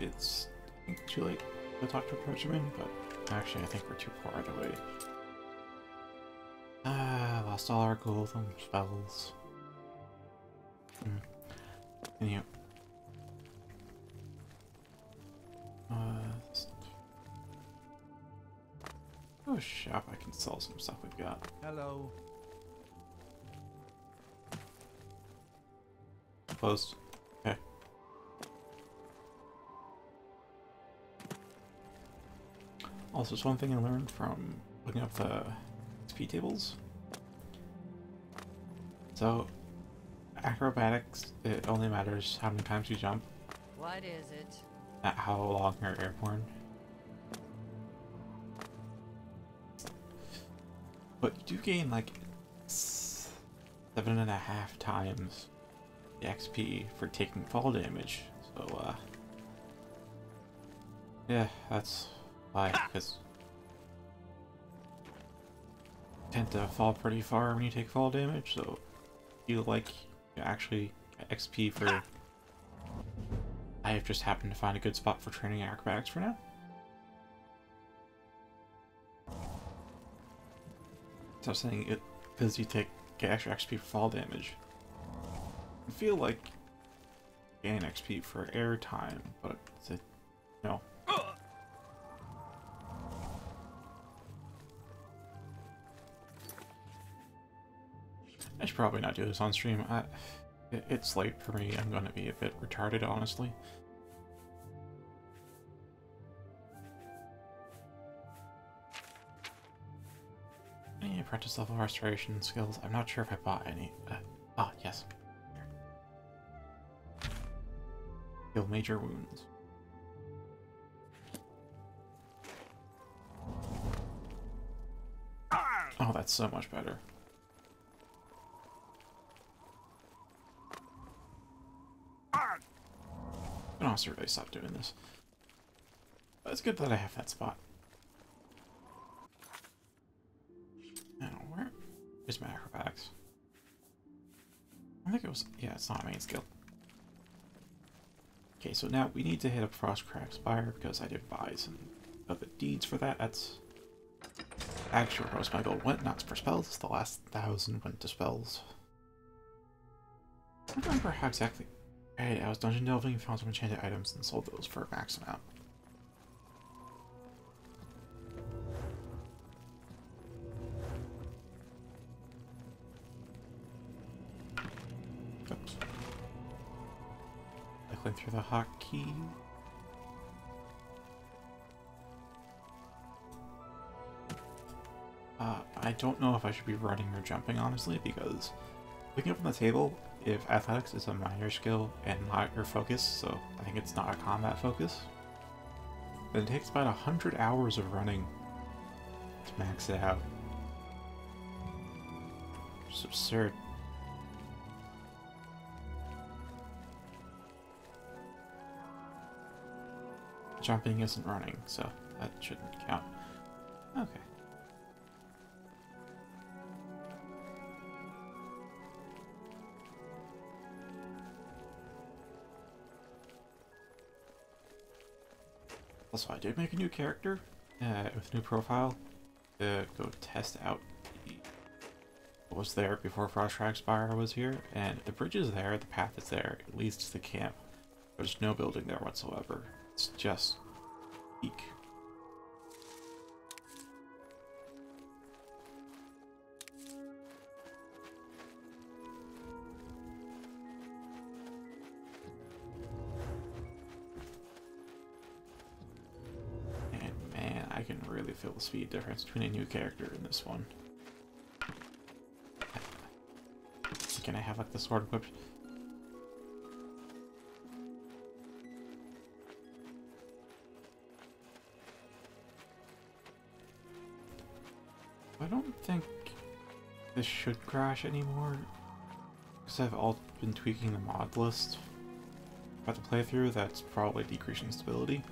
it's I think, too late to talk to Approachman, but actually I think we're too far either way. Lost all our gold and spells. Anyhow. Oh, shop, I can sell some stuff we've got. Hello. Closed. Okay. Also, it's one thing I learned from looking up the XP tables. So, acrobatics, it only matters how many times you jump, What is it? not how long you're airborne. But you do gain like 7.5 times the XP for taking fall damage. So, yeah, that's why, because you tend to fall pretty far when you take fall damage, so you like you actually get XP for. I have just happened to find a good spot for training acrobatics for now. So I was saying it because you get extra XP for fall damage. I feel like you gain XP for air time, but it's no. I should probably not do this on stream. It's late for me. I'm going to be a bit retarded, honestly. Any apprentice level restoration skills? I'm not sure if I bought any. Yes. Heal major wounds. Oh, that's so much better. I don't really stop doing this. But it's good that I have that spot. Now, where's my acrobatics? I think it was, yeah, it's not a main skill. Okay, so now we need to hit up Frostcrack Spire because I did buy some of the deeds for that. That's actually where most of my gold went, not for spells. The last 1,000 went to spells. I don't remember how exactly. Right, I was dungeon delving, found some enchanted items, and sold those for a max amount. Oops. Cycling through the hotkey. I don't know if I should be running or jumping, honestly, because looking up on the table, if athletics is a minor skill and not your focus, so I think it's not a combat focus, then it takes about 100 hours of running to max it out. It's absurd. Jumping isn't running, so that shouldn't count. Okay. Also, I did make a new character with a new profile to go test out what was there before Frostcrack Spire was here, and the bridge is there, the path is there, it leads to the camp. There's no building there whatsoever. It's just peak. I can really feel the speed difference between a new character and this one. Can I have like the sword equipped? I don't think this should crash anymore, because I've all been tweaking the mod list about the playthrough. That's probably decreasing stability.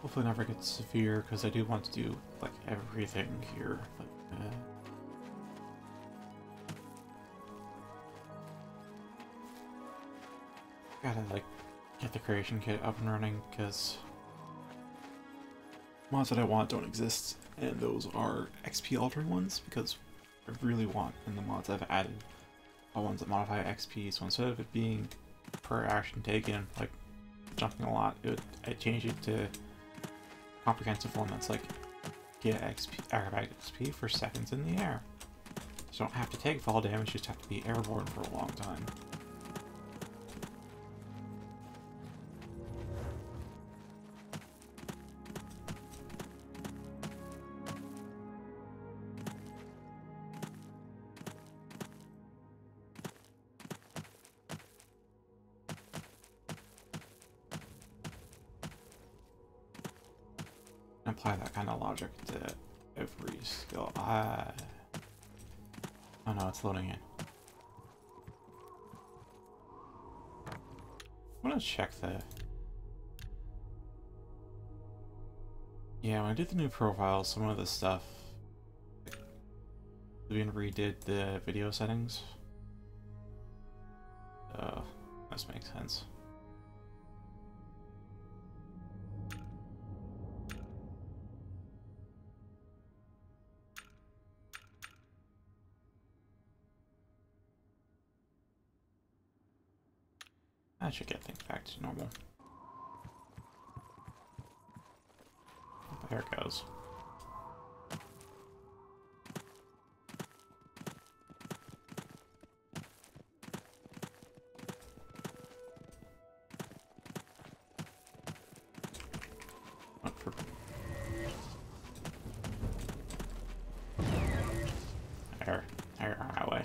Hopefully it never gets severe, because I do want to do like everything here. Like, Gotta, like, get the creation kit up and running, because mods that I want don't exist, and those are XP altering ones, because I really want, in the mods I've added, are ones that modify XP, so instead of it being per action taken, like jumping a lot, I change it to comprehensive one that's like, get XP, acrobatic XP for seconds in the air. So don't have to take fall damage, just have to be airborne for a long time. Apply that kind of logic to every skill. Oh no, it's loading in. I'm gonna check the... Yeah, when I did the new profile, some of the stuff... Oblivion redid the video settings. So, this makes sense. That should get things back to normal. There it goes. There, that way.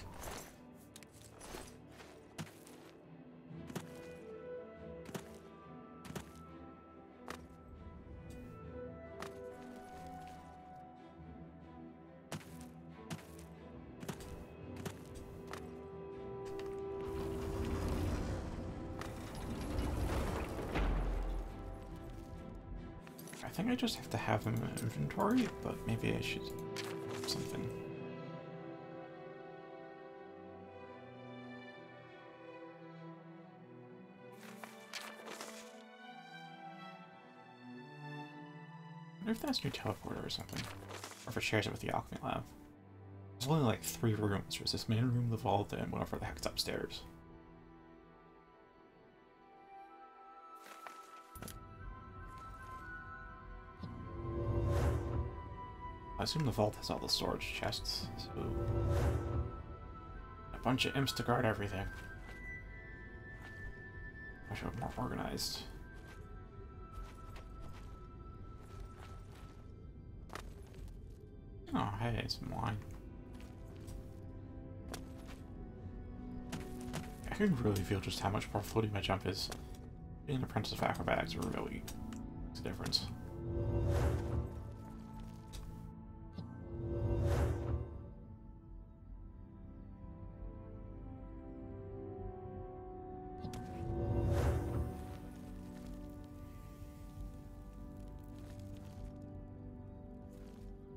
I think I just have to have them in inventory, but maybe I should do something. I wonder if that's new teleporter or something. Or if it shares it with the alchemy lab. There's only like 3 rooms. There's this main room, the vault, and whatever the heck's upstairs. I assume the vault has all the storage chests, so... A bunch of imps to guard everything. I should have more organized. Oh, hey, some wine. I can really feel just how much more floaty my jump is. Being an apprentice of acrobatics really makes a difference.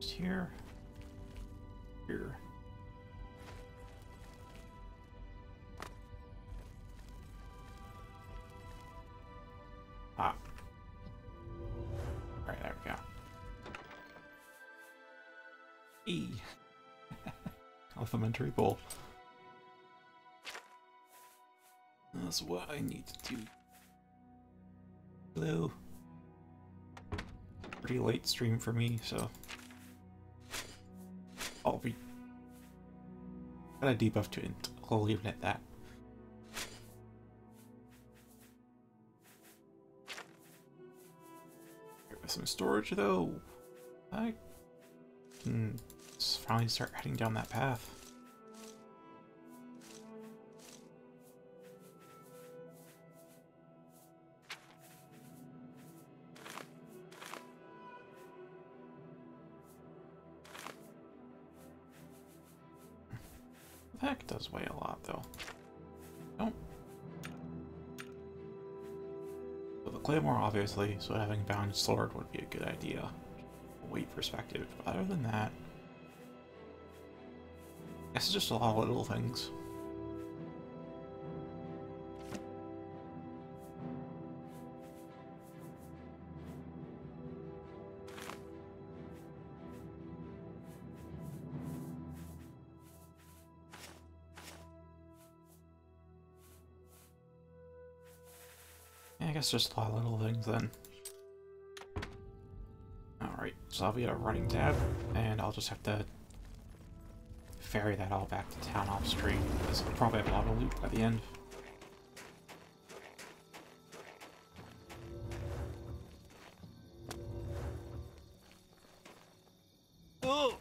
Just here. Here. Ah. Alright, there we go. E. Elementary bowl. That's what I need to do. Hello. Pretty late stream for me, so I'll be got a debuff to it. I'll leave it at that. With some storage though, I can finally start heading down that path. The heck does weigh a lot though. Don't. So the claymore obviously, so having bound sword would be a good idea. Weight perspective. But other than that, I guess it's just a lot of little things. I guess just a lot of little things then. Alright, so I'll be at a running tab, and I'll just have to ferry that all back to town off stream, because I'll probably have a lot of loot by the end. Oh!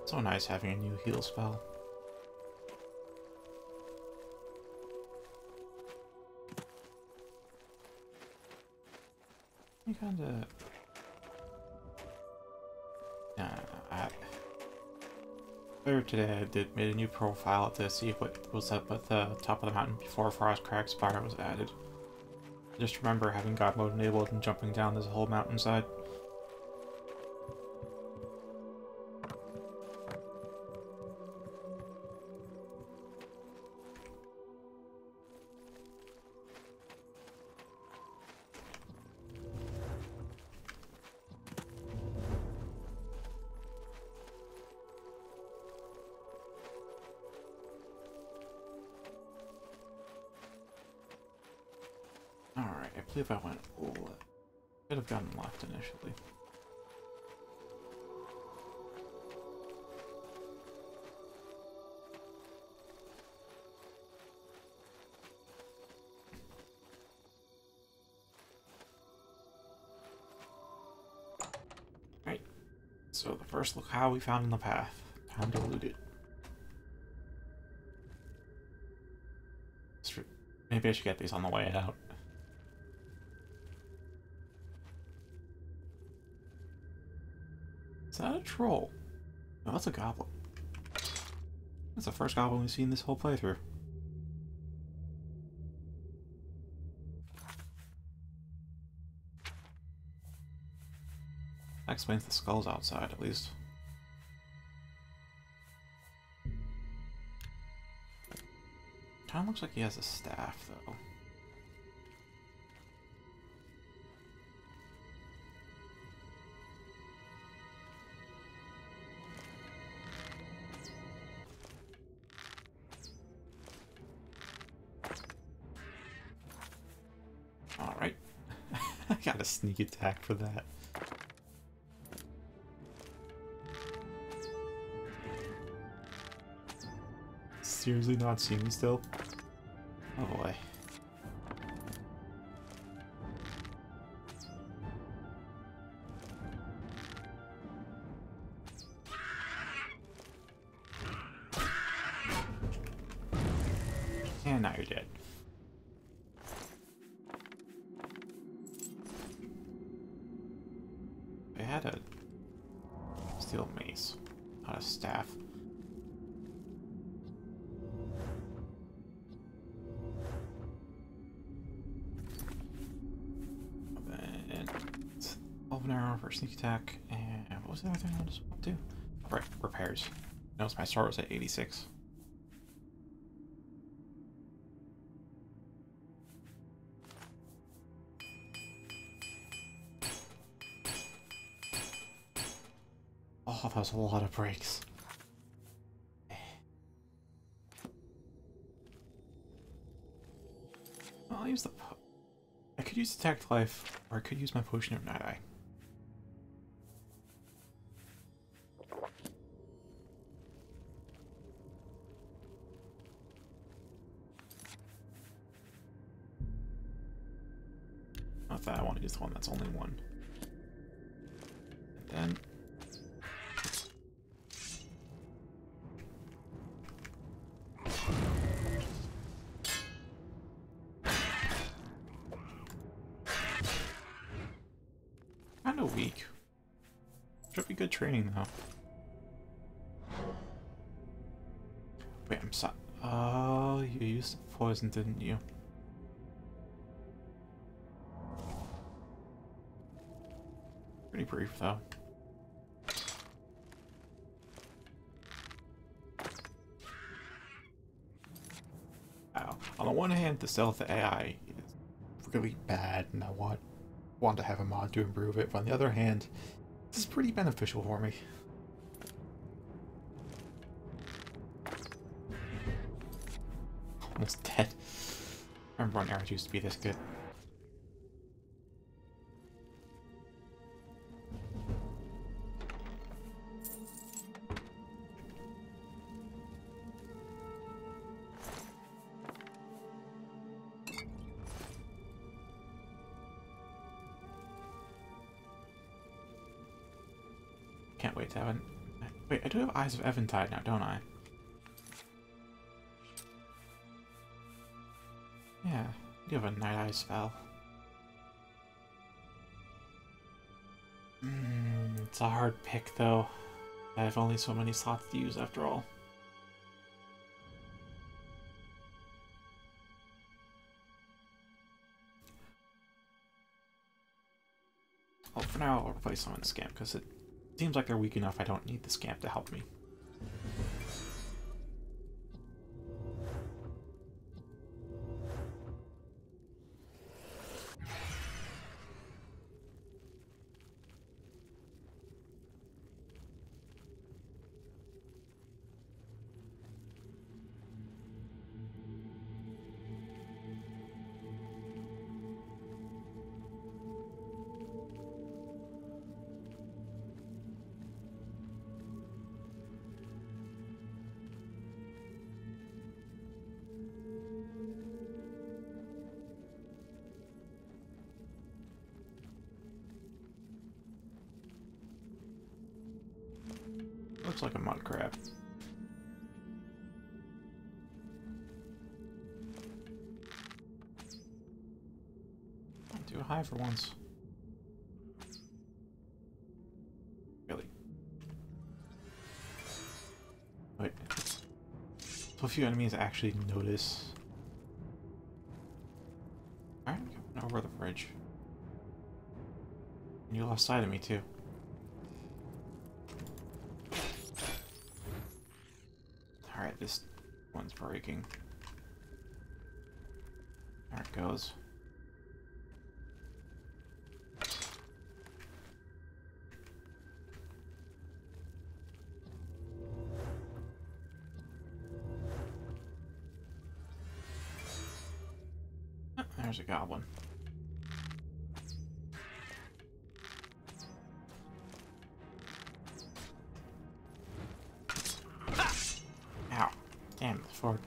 So nice having a new heal spell. You kinda... Earlier today I made a new profile to see what was up at the top of the mountain before Frostcrack Spire was added. I just remember having God mode enabled and jumping down this whole mountainside. Alright, I believe I went left. Could have gone left initially. Right, so the first locale we found in the path. Time to loot it. Maybe I should get these on the way out. Is that a troll? No, that's a goblin. That's the first goblin we've seen this whole playthrough. That explains the skulls outside, at least. Kinda looks like he has a staff, though. Alright. I got a sneak attack for that. Seriously not seeing me still? Oh boy. And now you're dead. I had a steel mace, not a staff. An arrow for sneak attack, and what was the other thing I just want to do? Right, repairs. Notice my sword was at 86. Oh, that was a lot of breaks. I'll use the... I could use Detect Life, or I could use my Potion of Night Eye. Not that I want to use the one that's only one. And then... kinda weak. Should be good training, though. Wait, I'm sorry. Oh, you used poison, didn't you? Pretty brief, though. Wow. On the one hand, the stealth AI is really bad, and I want to have a mod to improve it. But on the other hand, this is pretty beneficial for me. Almost dead. I remember when arrows used to be this good. Can't wait to have an... Wait, I do have Eyes of Eventide now, don't I? Yeah, you have a Night Eye spell. It's a hard pick, though. I have only so many slots to use after all. Well, for now, I'll replace them in Scamp, because it seems like they're weak enough I don't need the Scamp to help me. Looks like a mud crab. I'm too high for once. Really? Wait. So a few enemies actually notice. Alright, coming over the bridge. And you lost sight of me too. Alright, this one's breaking. There it goes. Oh, there's a goblin. Damn, it's forward.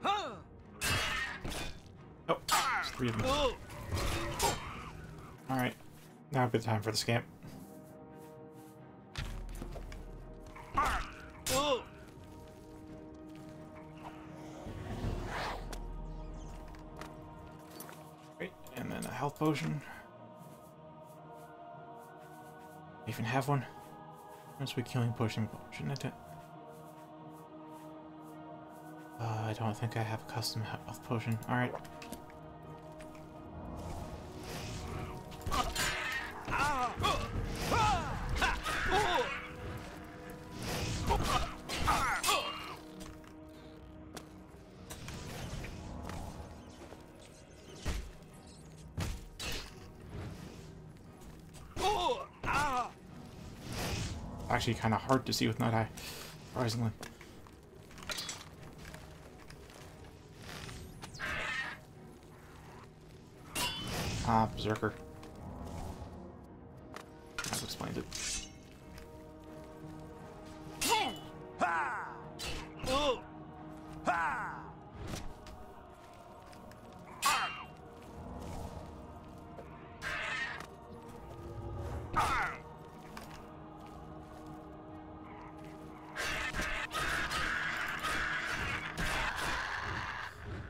Oh, there's 3 of them. Alright, now a good time for the Scamp. Great, and then a health potion. I even have one. Must be killing potion, shouldn't I? I don't think I have a custom health potion. Alright. Actually kind of hard to see with Night Eye, surprisingly. Ah, Berserker. I've explained it.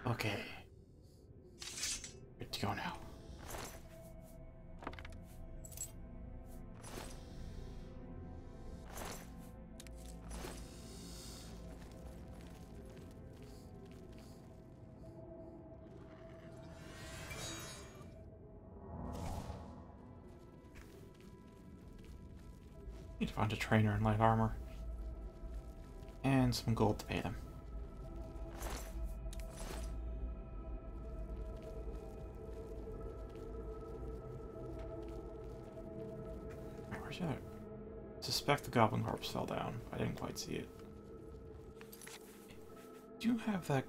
Okay. Good to go now. Need to find a trainer in light armor. And some gold to pay them. Where's the other? I suspect the goblin corpse fell down. I didn't quite see it. Do you have that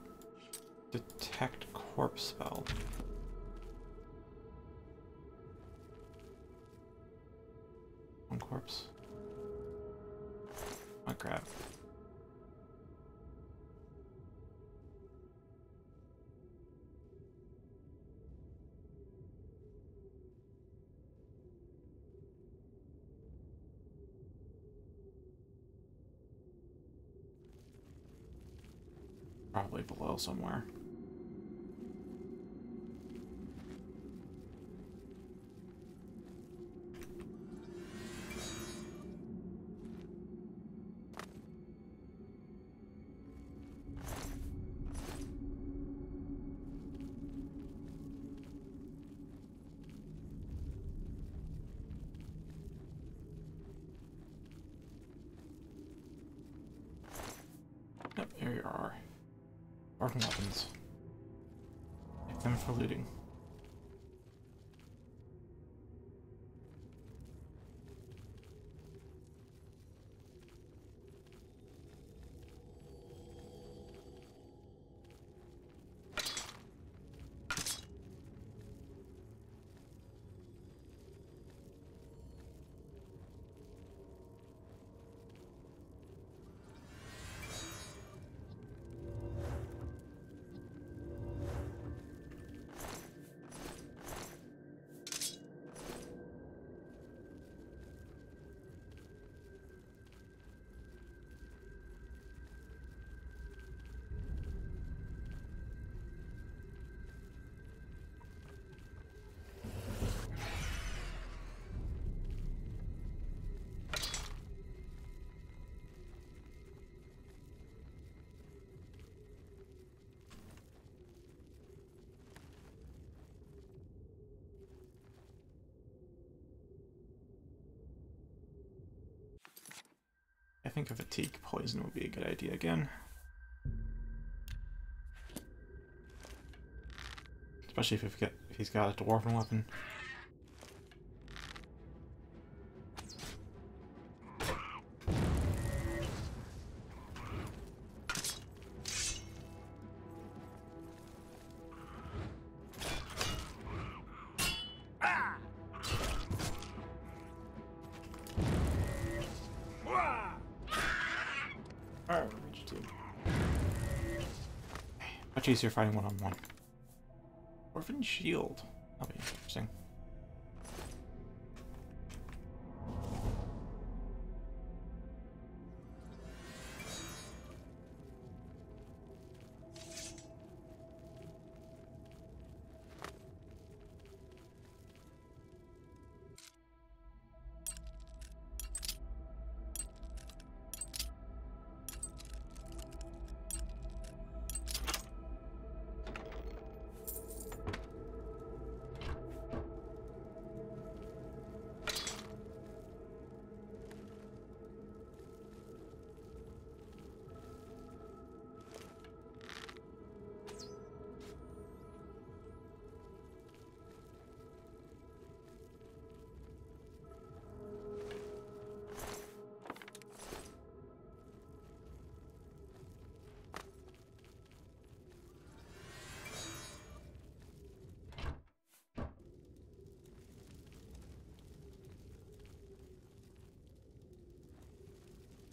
detect corpse spell? One corpse. Might grab. Probably below somewhere. Yep, here you are. Orphan weapons. Take them for looting. I think a fatigue poison would be a good idea again. Especially if he's got a dwarven weapon. Much easier fighting one-on-one. Orphan shield. That'll be interesting.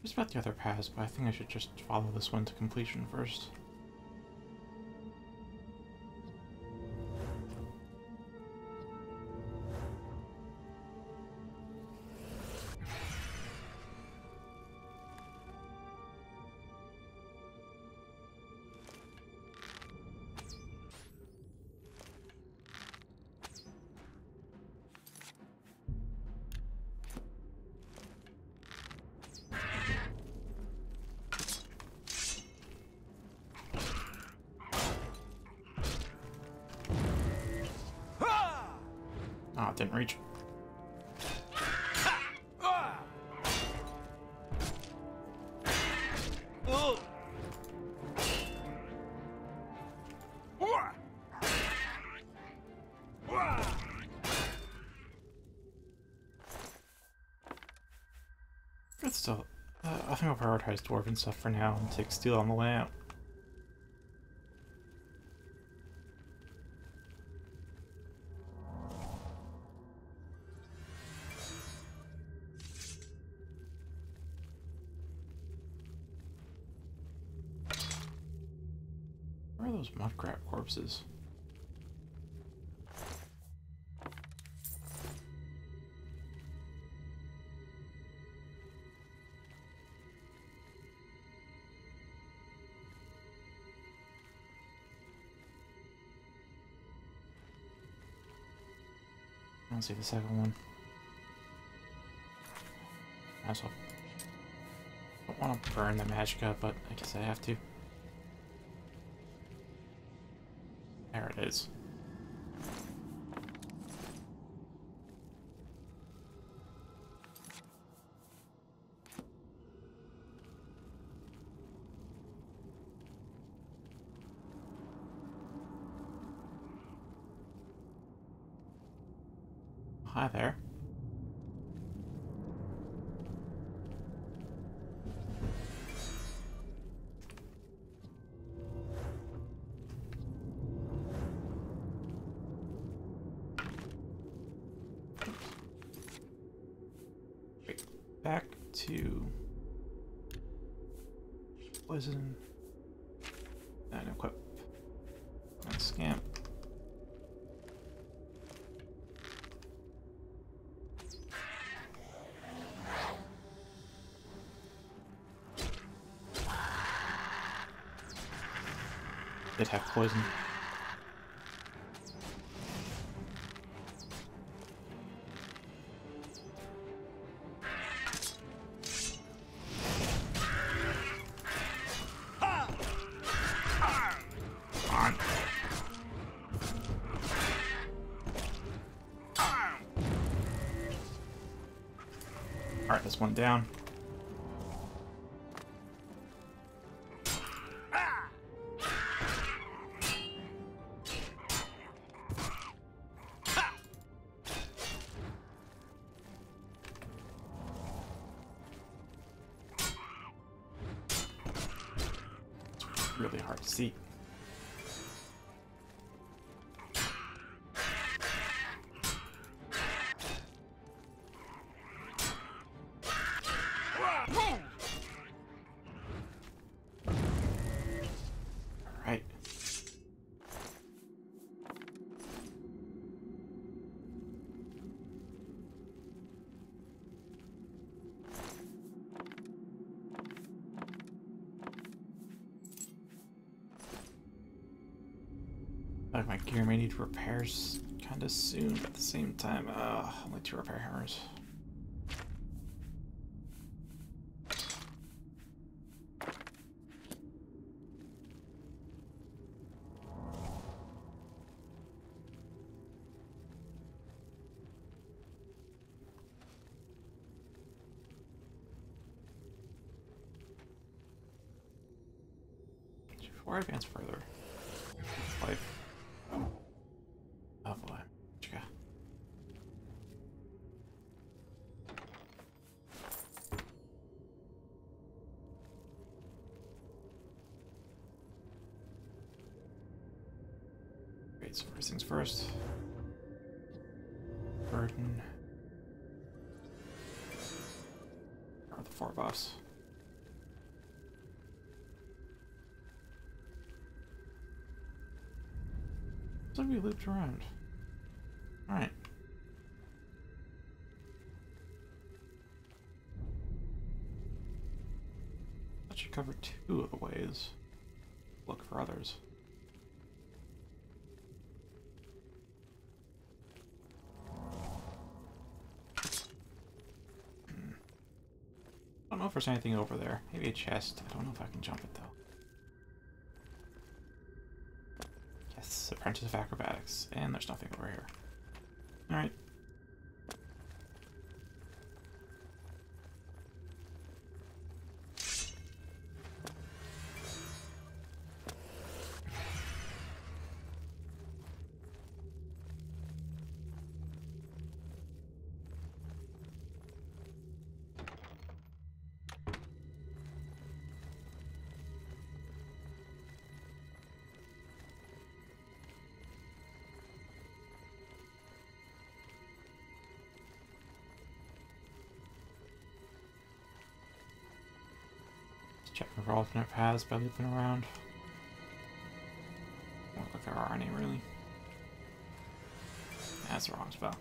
Just about the other paths, but I think I should just follow this one to completion first. Ah, it didn't reach. Good stuff. I think I'll prioritize dwarven stuff for now and take steel on the way out. Where are those mud crab corpses? I don't see the second one. Might as well. I don't want to burn the magicka, but I guess I have to. There it is. Hi there. Wait, back to poison and equip and scamp. Did have poison. On. Alright, that's one down. Really hard to see. Alright. Like my gear may need repairs kind of soon, but at the same time, only 2 repair hammers. Before I advance further, life. Oh boy. Chica. Great, so first things first. Burden. Are the 4 buffs. So we looped around. Alright. That should cover 2 of the ways. Look for others. I don't know if there's anything over there. Maybe a chest. I don't know if I can jump it though. Yes, Apprentice of Acrobatics. And there's nothing over here. Alright. Checking for alternate paths by looping around. Don't look like there are any, really. That's the wrong spell.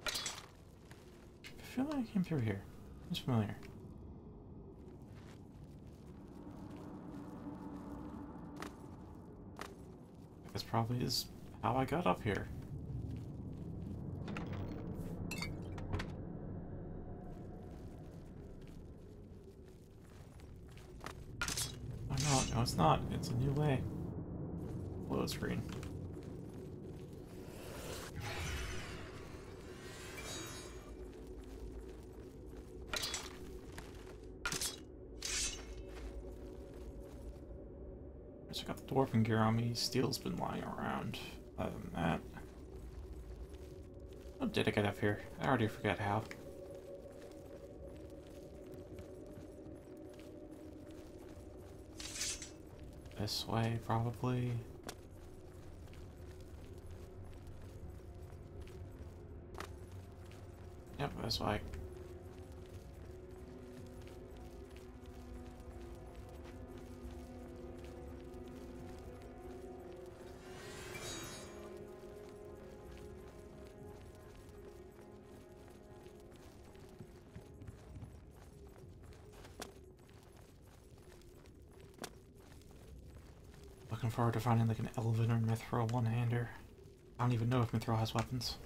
I feel like I came through here. It's familiar. This probably is how I got up here. Oh no, no it's not. It's a new way. Load screen. I got the dwarven gear on me. Steel's been lying around. Other than that, how did I get up here? I already forget how. This way, probably. Yep, this way. Looking forward to finding like an Elven or Mithril one-hander. I don't even know if Mithril has weapons.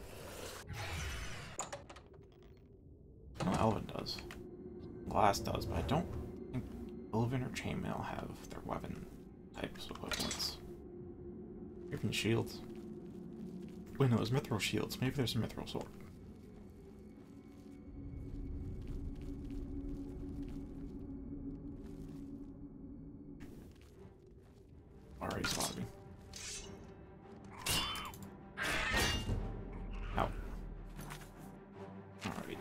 I know Elven does. Glass does, but I don't think Elven or Chainmail have their weapon types equivalents. Even shields. Wait, no, there's Mithril shields. Maybe there's a Mithril sword. Already spotted me. Ow. Alright.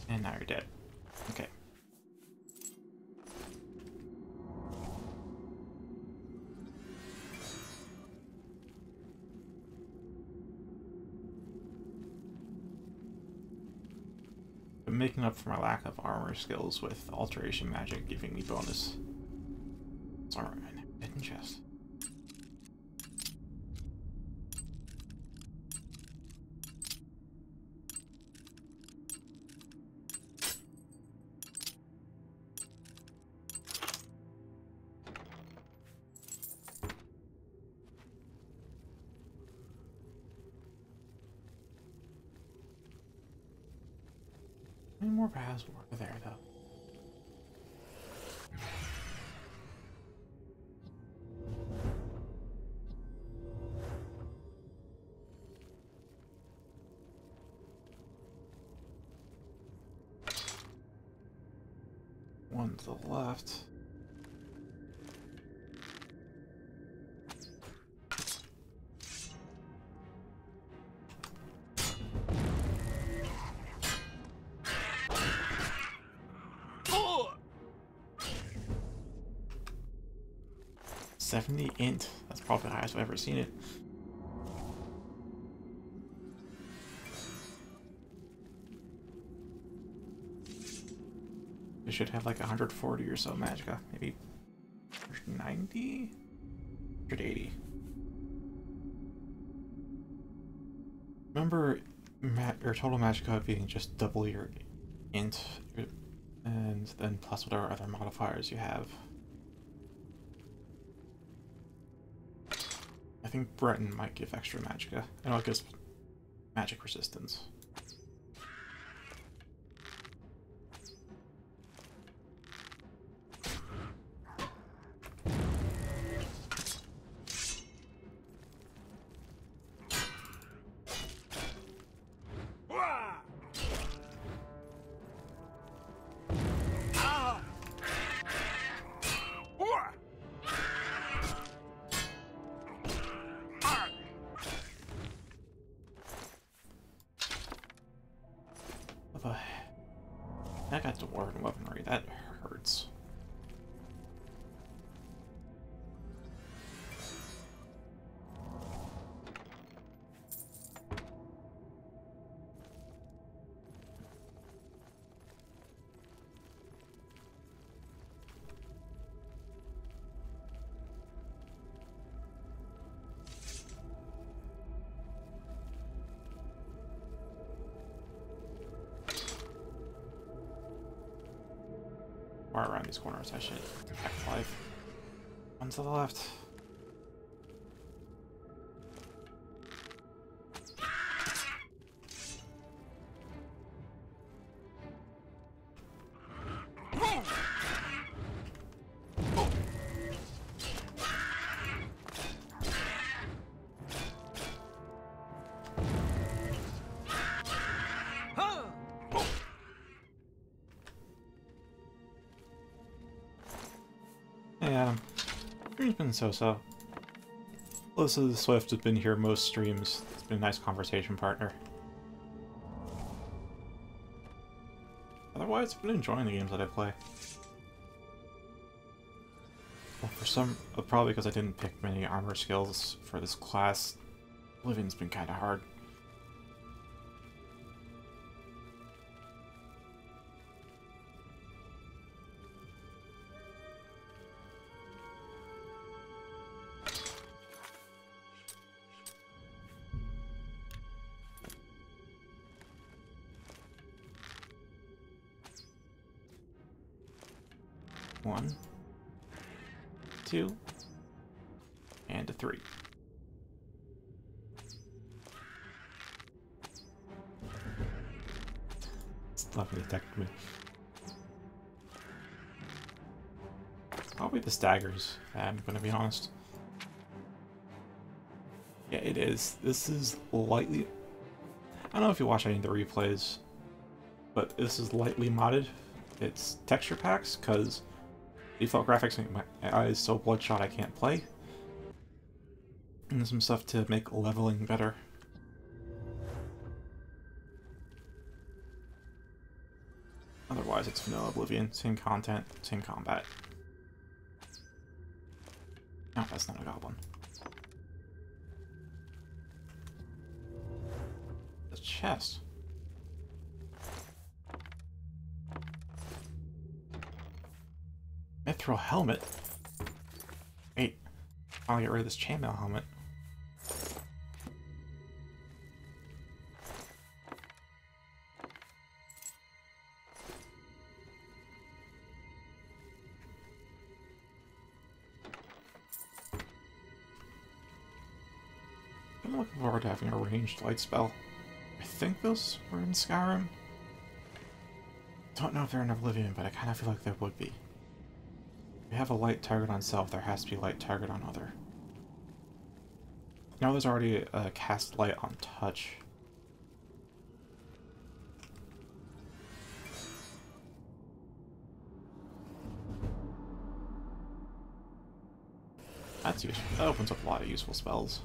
And now you're dead. Okay. I'm making up for my lack of armor skills with alteration magic giving me bonus. It's alright. Hidden chest. Any more paths over there, though? One to the left. Oh! 70 int. That's probably the highest I've ever seen it. It should have like 140 or so magicka, maybe 90? 180. Remember your total magicka being just double your int, and then plus whatever other modifiers you have. I think Breton might give extra magicka. I know it gives magic resistance. I got dwarven weaponry. That hurts. Around these corners, I should attack life. One to the left. Yeah, stream's been so-so. Alyssa Swift has been here most streams. It's been a nice conversation partner. Otherwise, I've been enjoying the games that I play. Well, for some, probably because I didn't pick many armor skills for this class, Oblivion's been kind of hard. One, two, and a three. Stuff detected me. Probably the staggers, I'm gonna be honest. Yeah, it is. This is lightly... I don't know if you watch any of the replays, but this is lightly modded. It's texture packs, because default graphics make my eyes so bloodshot I can't play. And some stuff to make leveling better. Otherwise, it's no Oblivion. Same content, same combat. No, that's not a goblin. The chest. Mithril helmet? Wait, I'll get rid of this chainmail helmet. I'm looking forward to having a ranged light spell. I think those were in Skyrim. Don't know if they're in Oblivion, but I kind of feel like they would be. If we have a light target on self, there has to be light target on other. Now there's already a cast light on touch. That's useful. That opens up a lot of useful spells.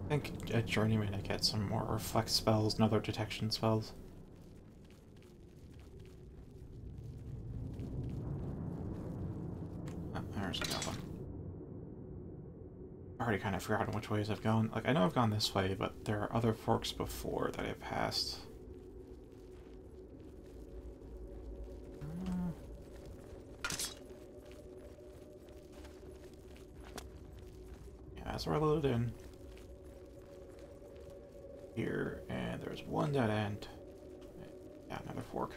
I think at Journeyman I get some more reflect spells and other detection spells. There's another one. I already kind of forgotten which ways I've gone. Like, I know I've gone this way, but there are other forks before that I've passed. Yeah, that's where I loaded in. Here, and there's one dead end. Yeah, another fork.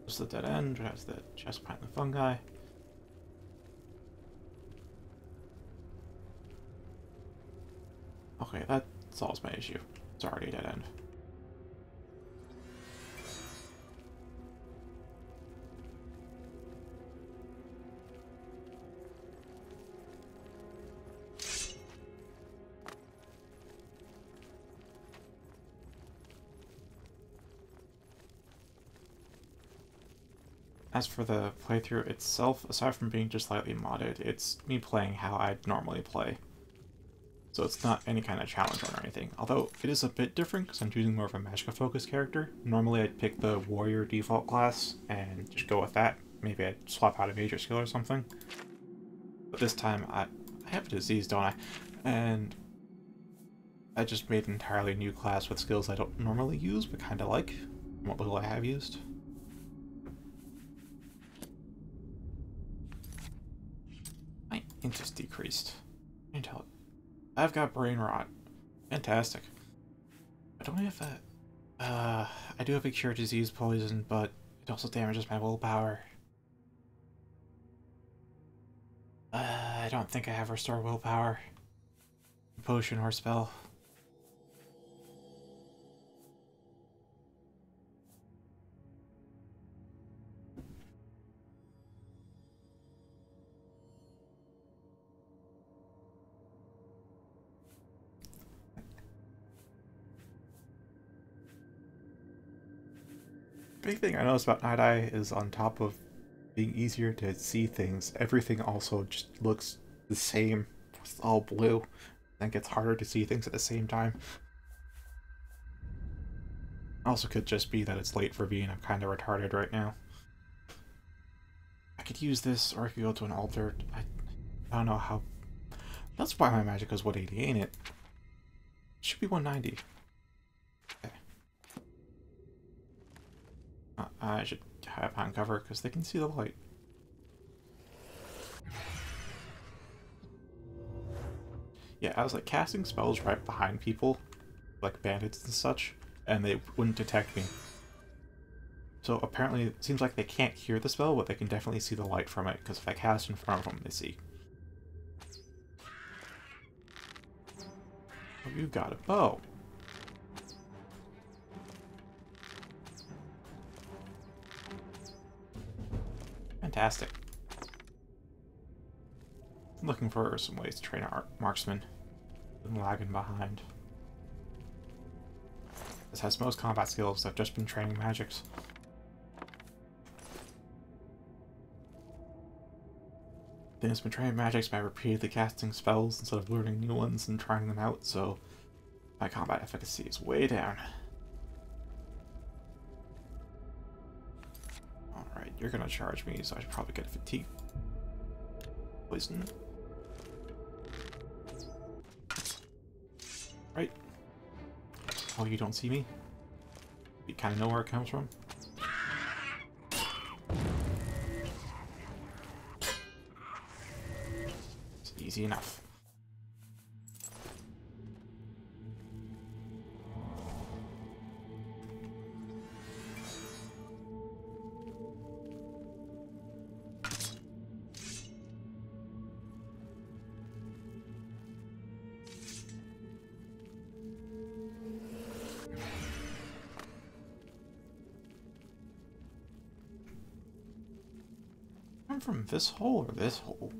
This is the dead end, which has the chest plant and the fungi. Okay, that solves my issue. It's already a dead end. As for the playthrough itself, aside from being just slightly modded, it's me playing how I'd normally play. So it's not any kind of challenge run or anything. Although it is a bit different because I'm choosing more of a Magicka-focused character. Normally I'd pick the warrior default class and just go with that. Maybe I'd swap out a major skill or something. But this time I have a disease, don't I? And I just made an entirely new class with skills I don't normally use, but kind of like, from what little I have used. My int is decreased. Intel. I've got brain rot. Fantastic. I don't have that. I do have a cure disease poison, but it also damages my willpower. I don't think I have restore willpower. Potion or spell. Big thing I noticed about Night Eye is on top of being easier to see things, everything also just looks the same. It's all blue. And it gets harder to see things at the same time. Also could just be that it's late for me and I'm kind of retarded right now. I could use this, or I could go to an altar. I don't know how... That's why my magic is 180, ain't it? It should be 190. Okay. I should have on cover because they can see the light. Yeah, I was like casting spells right behind people, like bandits and such, and they wouldn't detect me. So apparently it seems like they can't hear the spell, but they can definitely see the light from it, because if I cast in front of them, they see. Oh, you got a bow. Fantastic. I'm looking for some ways to train our marksman. I'm lagging behind. This has most combat skills. I've just been training magics. Then it's been training magics by repeatedly casting spells instead of learning new ones and trying them out, so my combat efficacy is way down. Alright, you're gonna charge me, so I should probably get fatigue poison. Right. Oh, you don't see me? You kind of know where it comes from? It's easy enough. I'm from this hole or this hole?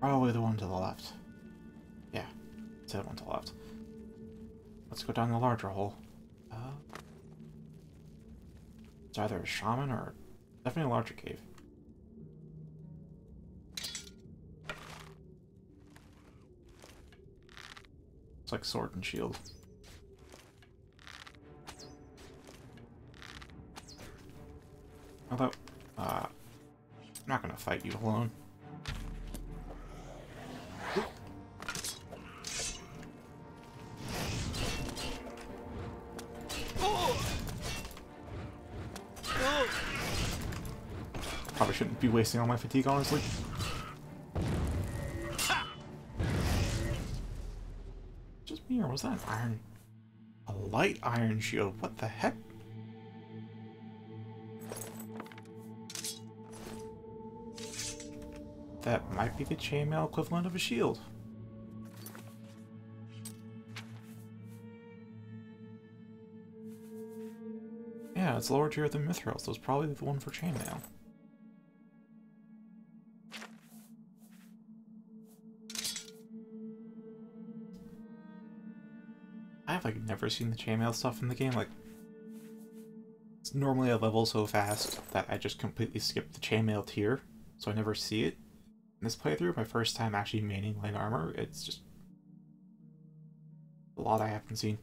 Probably the one to the left. Yeah, it's the one to the left. Let's go down the larger hole. It's either a shaman or definitely a larger cave. It's like sword and shield. Although, I'm not gonna fight you alone. Probably shouldn't be wasting all my fatigue, honestly. Just me, or was that an iron? A light iron shield? What the heck? That might be the chainmail equivalent of a shield. Yeah, it's lower tier than Mithril, so it's probably the one for chainmail. I've like never seen the chainmail stuff in the game. Like, it's normally a level so fast that I just completely skip the chainmail tier, so I never see it. In this playthrough, my first time actually maining light armor, it's just a lot I haven't seen.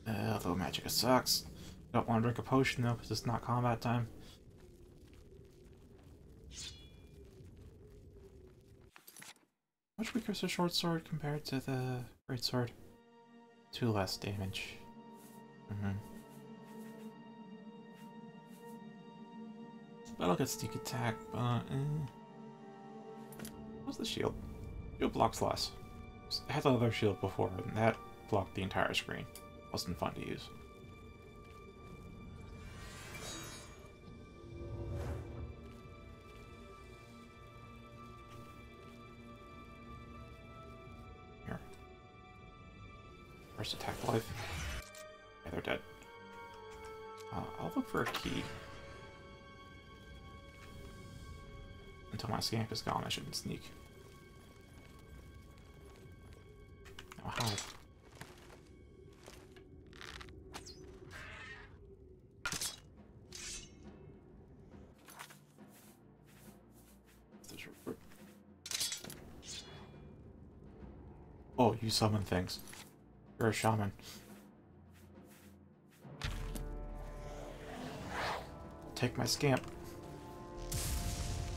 Although Magicka sucks. Don't want to drink a potion though, because it's not combat time. Much weaker is the short sword compared to the great sword? 2 less damage. That'll get sneak attack, but what's the shield? Shield blocks less. I had the other shield before, and that blocked the entire screen. Wasn't fun to use. Here. First attack life. Yeah, they're dead. I'll look for a key. Until my scamp is gone, I shouldn't sneak. Oh, how? Oh, you summon things. You're a shaman. Take my scamp.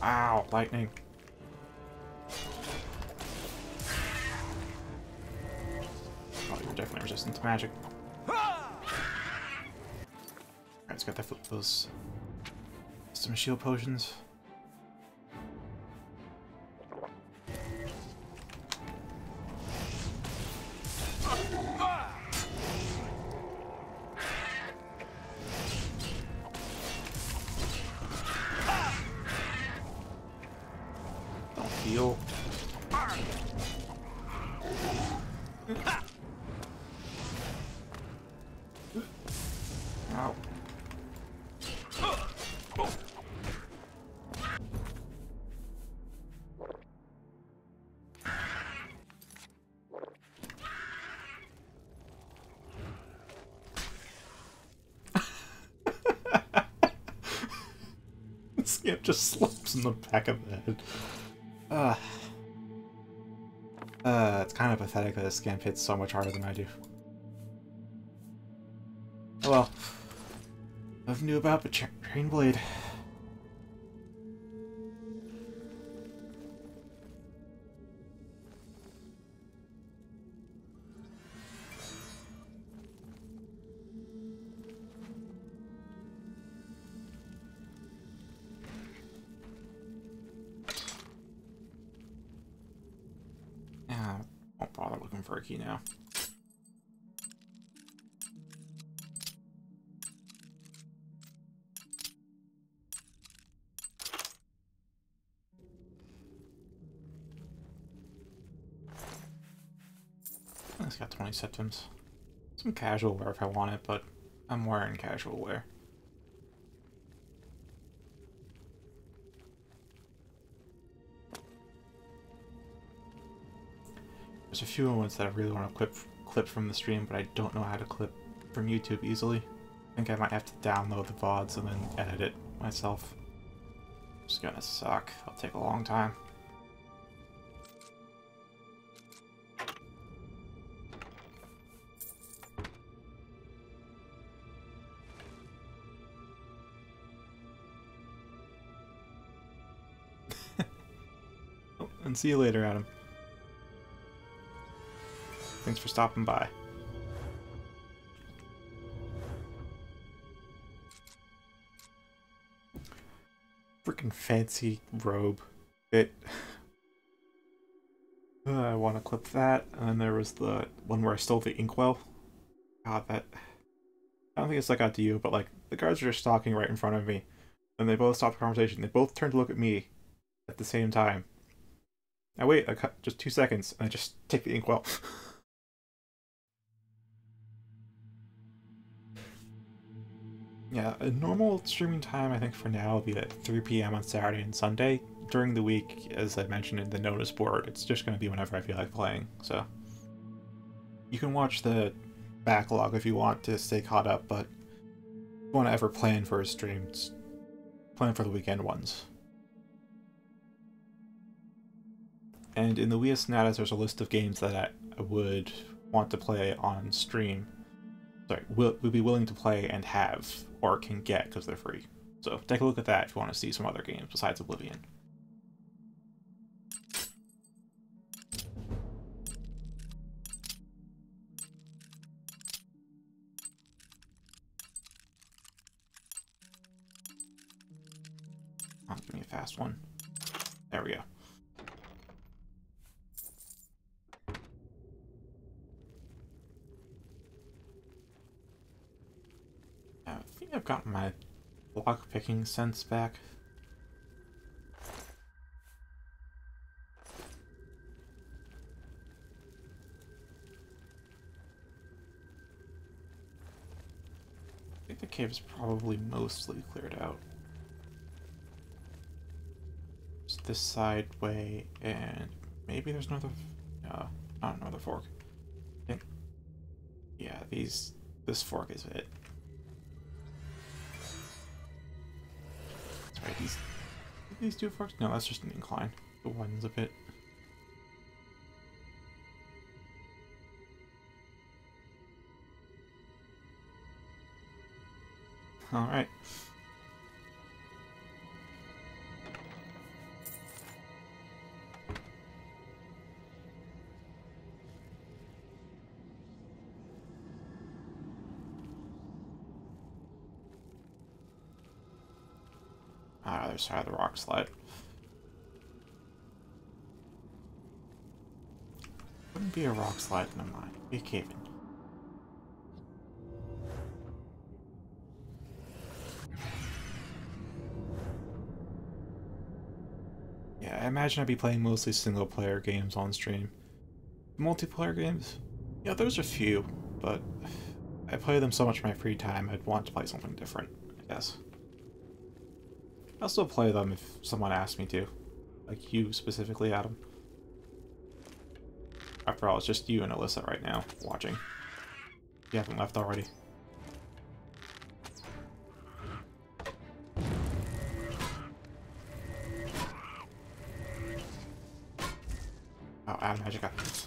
Ow, lightning. Oh, you're definitely resistant to magic. Alright, let's get those some shield potions. Heal. Ow. The scamp just slaps in the back of the head. It's kind of pathetic that a scamp hits so much harder than I do. Oh well. Nothing new about but Chain Blade. Won't bother looking for a key now. It's got 20 symptoms. Some casual wear if I want it, but I'm wearing casual wear. There's a few moments that I really want to clip from the stream, but I don't know how to clip from YouTube easily. I think I might have to download the VODs and then edit it myself. It's gonna suck. It'll take a long time. Oh, and see you later, Adam. Thanks for stopping by. Freaking fancy robe. I want to clip that. And then there was the one where I stole the inkwell. God, that... I don't think it's like out to you, but like, the guards are just stalking right in front of me. And they both stop the conversation. They both turn to look at me at the same time. I wait just 2 seconds, and I just take the inkwell. Yeah, a normal streaming time, I think for now, will be at 3 p.m. on Saturday and Sunday. During the week, as I mentioned in the notice board, it's just going to be whenever I feel like playing, so... You can watch the backlog if you want to stay caught up, but you want to ever plan for a stream, plan for the weekend ones. And in the Wii Sonatas, there's a list of games that I would want to play on stream. Sorry, would be willing to play and have, or can get because they're free. So take a look at that if you want to see some other games besides Oblivion. Oh, give me a fast one. There we go. I think I've got my block picking sense back. I think the cave is probably mostly cleared out. Just this side way, and maybe there's another, not another fork. I think, yeah, this fork is it. That's right, these two forks? No, that's just an incline. It widens a bit. Alright. Other side of the rock slide. Wouldn't be a rock slide in my mind. It'd be a cave-in. Yeah, I imagine I'd be playing mostly single-player games on stream. Multiplayer games? Yeah, there's a few, but I play them so much in my free time, I'd want to play something different, I guess. I'll still play them if someone asks me to. Like you specifically, Adam. After all, it's just you and Alyssa right now, watching. You haven't left already. Oh, Adam, how'd you got this?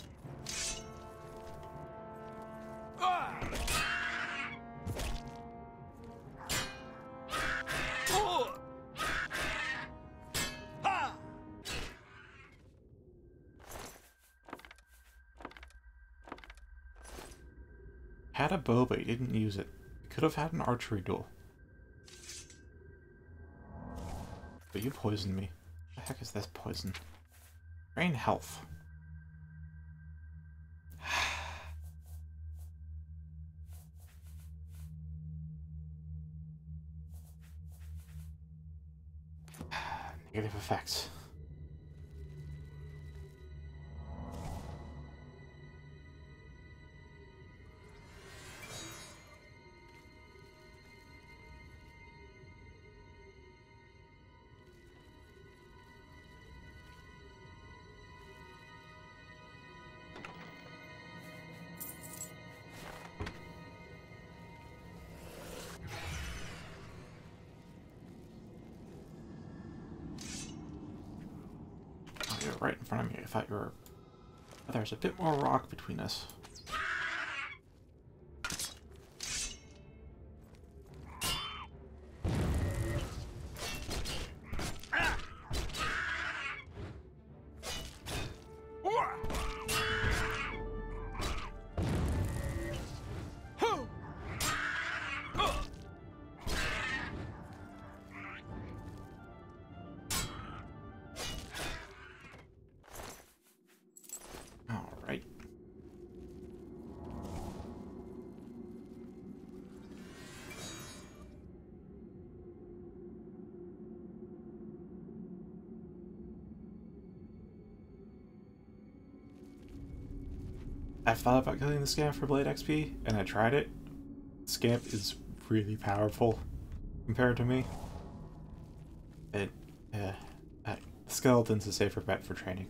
Had a bow, but he didn't use it. He could have had an archery duel. But you poisoned me. What the heck is this poison? Drain health. Negative effects. You're right in front of me. I thought you were... Oh, there's a bit more rock between us. I've thought about killing the Scamp for Blade XP, and I tried it. Scamp is really powerful compared to me. The Skeleton's a safer bet for training.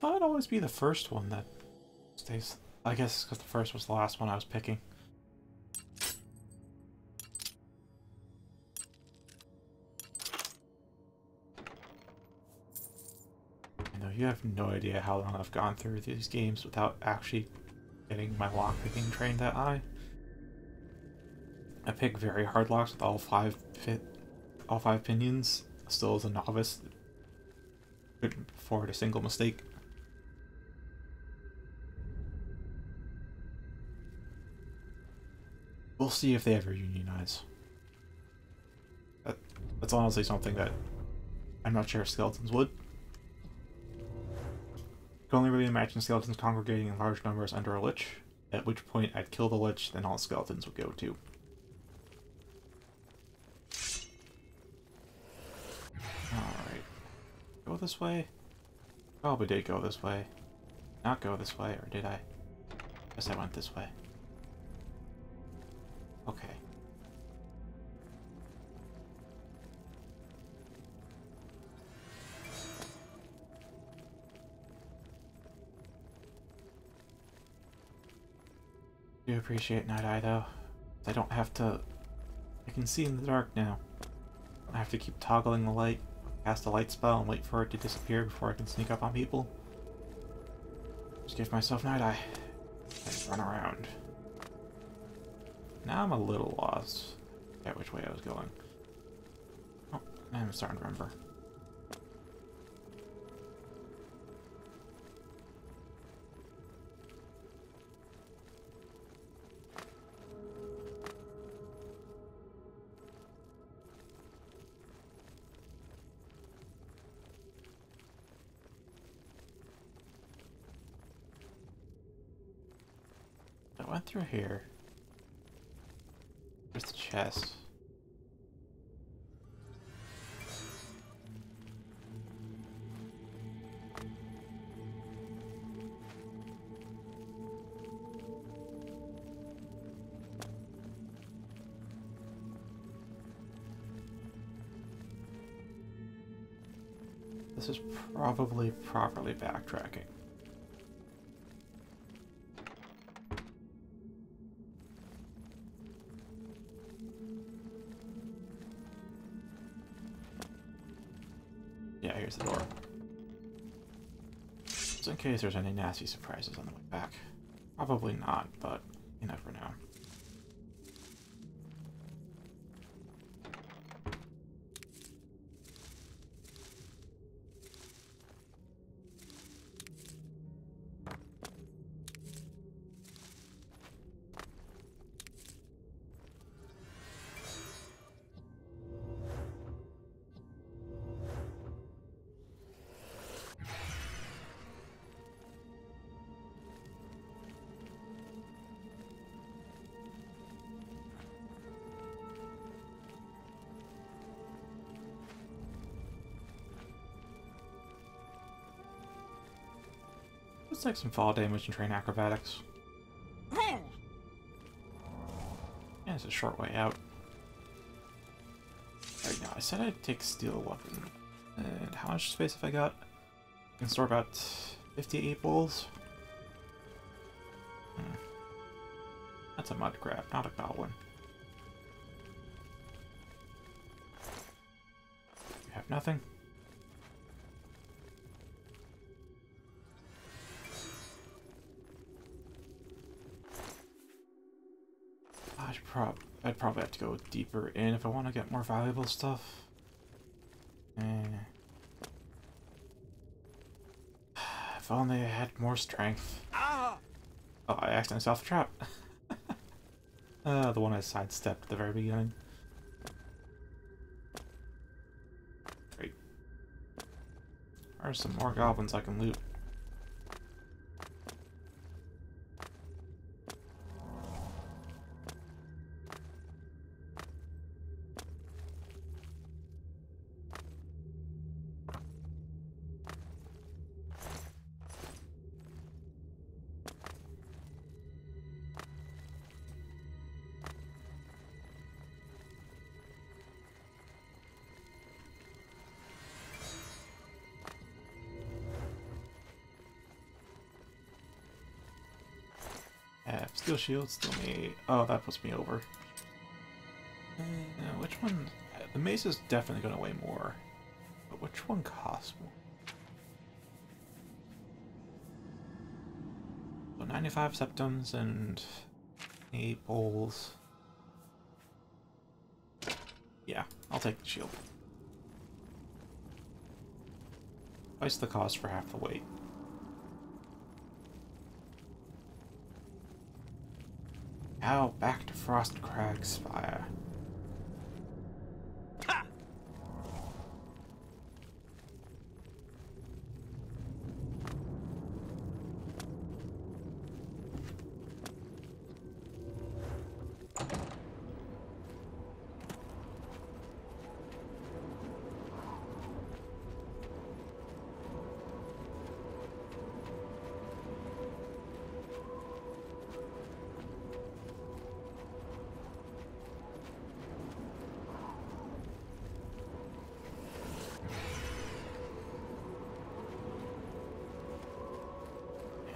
thought it'd always be the first one that stays. I guess because the first was the last one I was picking. I know you have no idea how long I've gone through these games without actually getting my lockpicking trained that high. I pick very hard locks with all five pinions. Still, as a novice, couldn't afford a single mistake. We'll see if they ever unionize. That's honestly something that I'm not sure if skeletons would. I can only really imagine skeletons congregating in large numbers under a lich, at which point I'd kill the lich, then all skeletons would go too. Alright. Go this way? Probably did go this way. Not go this way, or did I? Guess I went this way. Okay. I do appreciate Night Eye though. I don't have to... I can see in the dark now. I have to keep toggling the light, cast a light spell, and wait for it to disappear before I can sneak up on people. Just give myself Night Eye and run around. Now I'm a little lost at which way I was going. Oh, I'm starting to remember. I went through here. Where's the chest? This is probably properly backtracking. Yeah, here's the door. Just in case there's any nasty surprises on the way back. Probably not, but you never know. Let's take some fall damage and train acrobatics. Yeah, it's a short way out. Right now, I said I'd take steel weapon. And how much space have I got? I can store about 58 bowls. That's a mud crab, not a goblin. You have nothing? I'd probably have to go deeper in if I want to get more valuable stuff. If only I had more strength. Oh, I accidentally self-trap. The one I sidestepped at the very beginning. Great. There's some more goblins I can loot. Steel shield still me. Oh, that puts me over. Which one? The mace is definitely going to weigh more. But which one costs more? So 95 septums and 8 bowls. Yeah, I'll take the shield. Twice the cost for half the weight. Now back to Frostcrag Spire.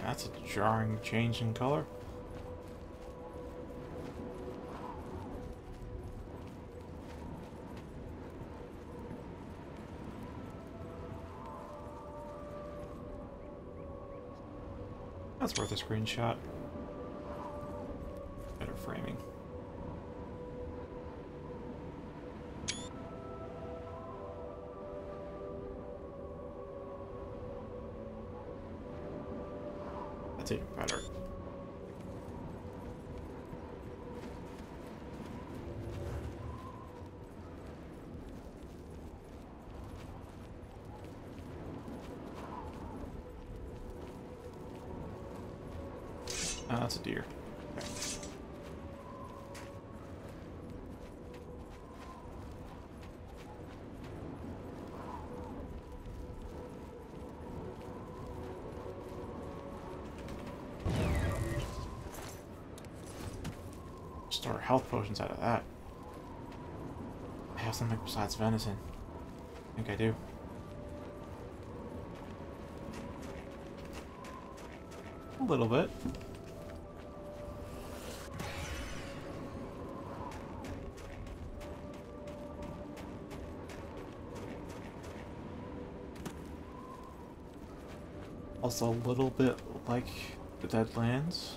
That's a jarring change in color. That's worth a screenshot. Better framing. That's even better. Oh, that's a deer. Okay. Store health potions out of that. I have something besides venison. I think I do. A little bit. Also a little bit like the Deadlands.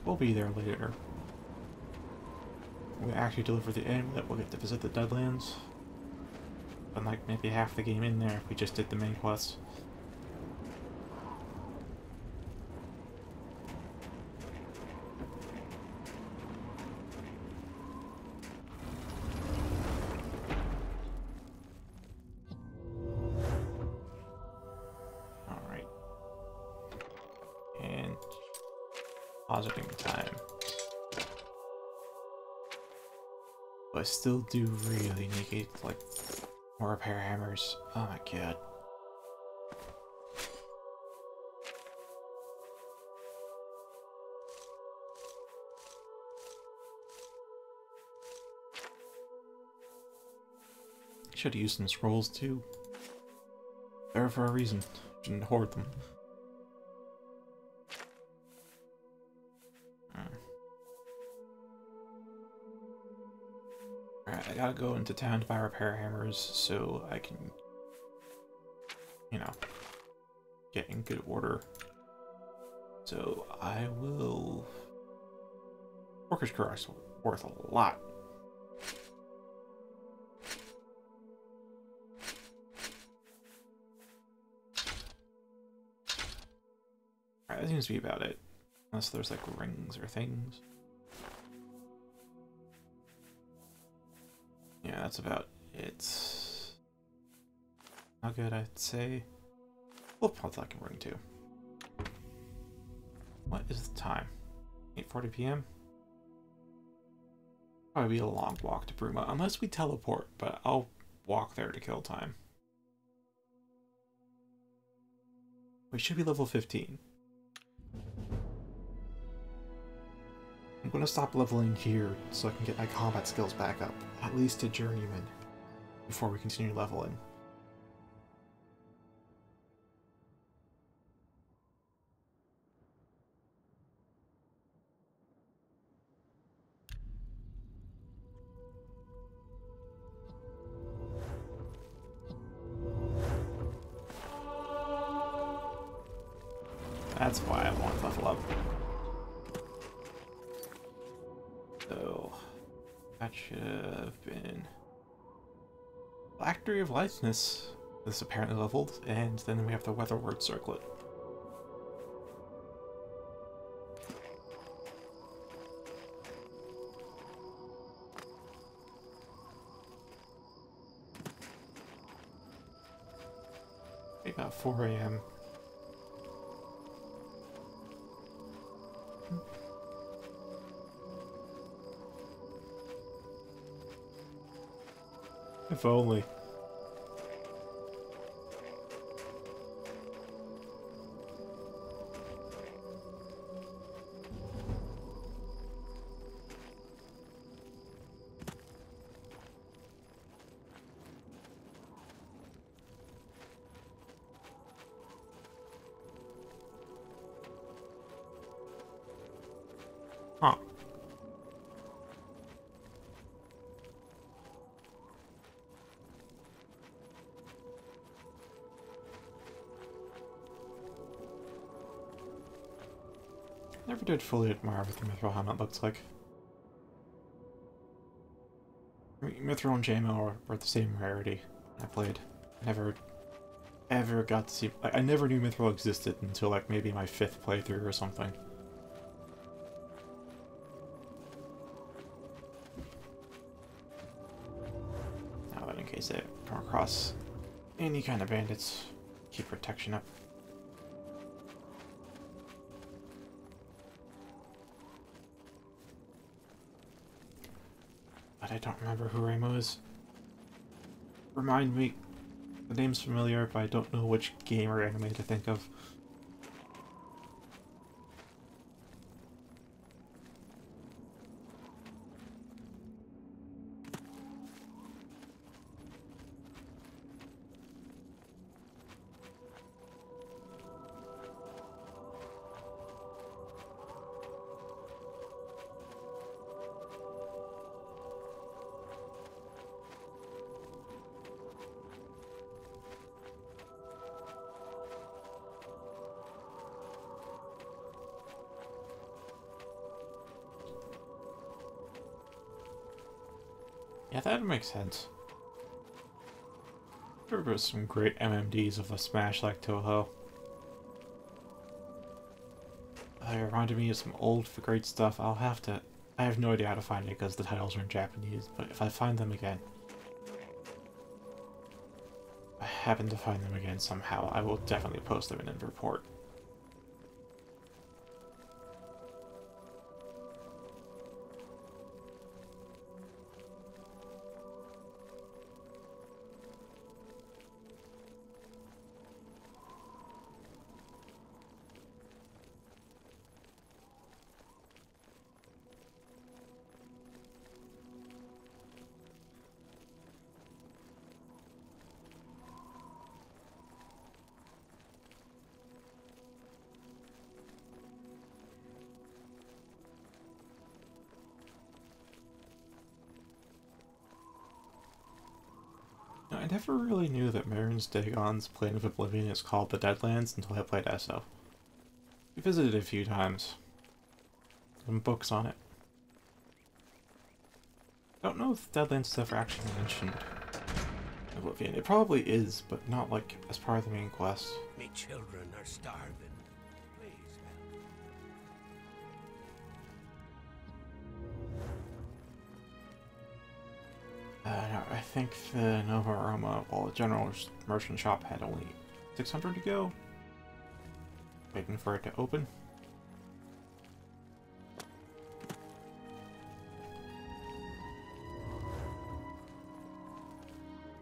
We'll be there later. We actually deliver the amulet, we'll get to visit the Deadlands. And like maybe half the game in there if we just did the main quests. Alright. And positing time. But I still do really need like more repair hammers. Oh my god. Should have used some scrolls too. There for a reason. Shouldn't hoard them. Alright, I gotta go into town to buy repair hammers so I can, you know, get in good order. So I will... Workers' Correct's worth a lot. Alright, that seems to be about it. Unless there's like rings or things. Yeah, that's about it. Not good, I'd say. We'll probably like a ring too. What is the time? 8:40 p.m.? Probably be a long walk to Bruma, unless we teleport, but I'll walk there to kill time. We should be level 15. I'm gonna stop leveling here so I can get my combat skills back up, at least to Journeyman, before we continue leveling. That's why I want to level up. So that should have been Factory of Lightness. This apparently leveled, and then we have the Weatherward Circlet. About 4 AM. If only. Huh. Never did fully admire what the Mithril helmet looks like. I mean, Mithril and JMO are the same rarity. I played. I never ever got to see. I never knew Mithril existed until like maybe my 5th playthrough or something. Now that in case I come across any kind of bandits, keep protection up. But I don't remember who Ramo is. Remind me. The name's familiar, but I don't know which game or anime to think of. Yeah, that makes sense. There was some great MMDs of a Smash like Toho. It reminded me of some old great stuff. I have no idea how to find it because the titles are in Japanese, but if I find them again, if I happen to find them again somehow, I will definitely post them in a report. I never really knew that Marin's Dagon's Plane of Oblivion is called the Deadlands until I played ESO. We visited a few times. Some books on it. I don't know if Deadlands is ever actually mentioned in Oblivion. It probably is, but not like as part of the main quest. Me children are starving. Please No, I think the Nova Aroma, well, the general merchant shop had only 600 to go. Waiting for it to open.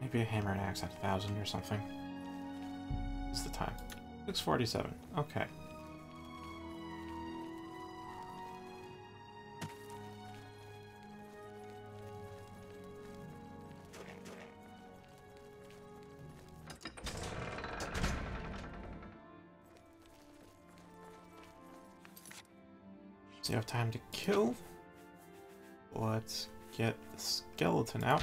Maybe a hammer and axe at 1,000 or something. What's the time? 6:47. Okay. So you have time to kill. Let's get the skeleton out.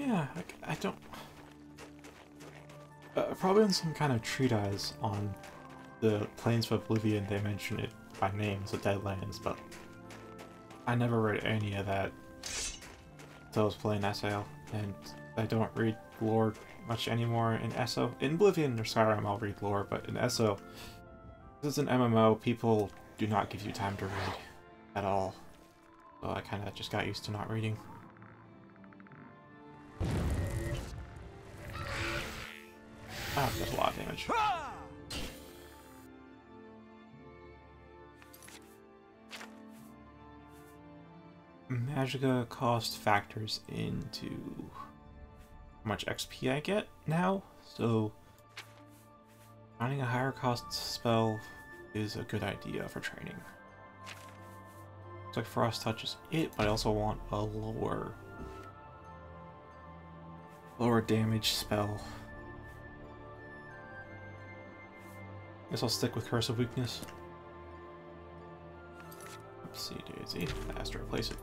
Yeah, I don't... probably in some kind of treatise on the Plains of Oblivion, they mention it by name, so Deadlands, but I never read any of that until I was playing SAO, and I don't read lore much anymore in SO. In Oblivion or Skyrim I'll read lore, but in SO, this is an MMO, people do not give you time to read at all. So I kind of just got used to not reading. Oh, there's a lot of damage. Magicka cost factors into how much XP I get now, so finding a higher cost spell is a good idea for training. Looks like Frost Touch is it, but I also want a lower damage spell. Guess I'll stick with Curse of Weakness. Oopsie daisy. I has to replace it.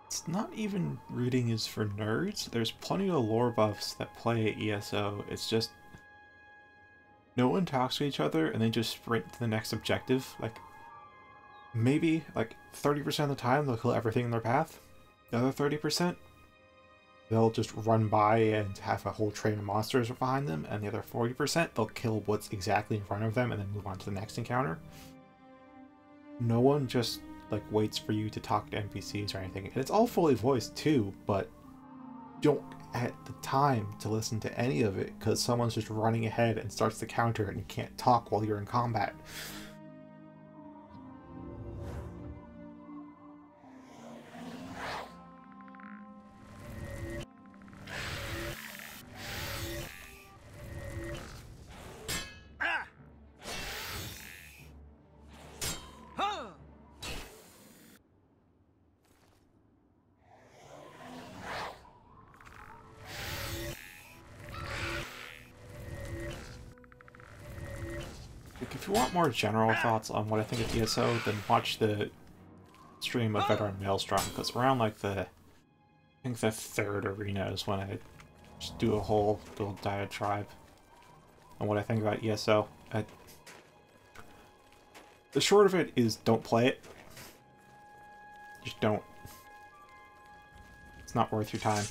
It's not even reading is for nerds. There's plenty of lore buffs that play ESO. It's just no one talks to each other and they just sprint to the next objective. Like, maybe like 30% of the time they'll kill everything in their path. The other 30%, they'll just run by and have a whole train of monsters behind them, and the other 40%, they'll kill what's exactly in front of them and then move on to the next encounter. No one just like waits for you to talk to NPCs or anything, and it's all fully voiced too, but don't have the time to listen to any of it because someone's just running ahead and starts the counter and you can't talk while you're in combat. If you want more general thoughts on what I think of ESO, then watch the stream of Veteran Maelstrom, because around like I think the third arena is when I just do a whole little diatribe on what I think about ESO. The short of it is don't play it. Just don't. It's not worth your time.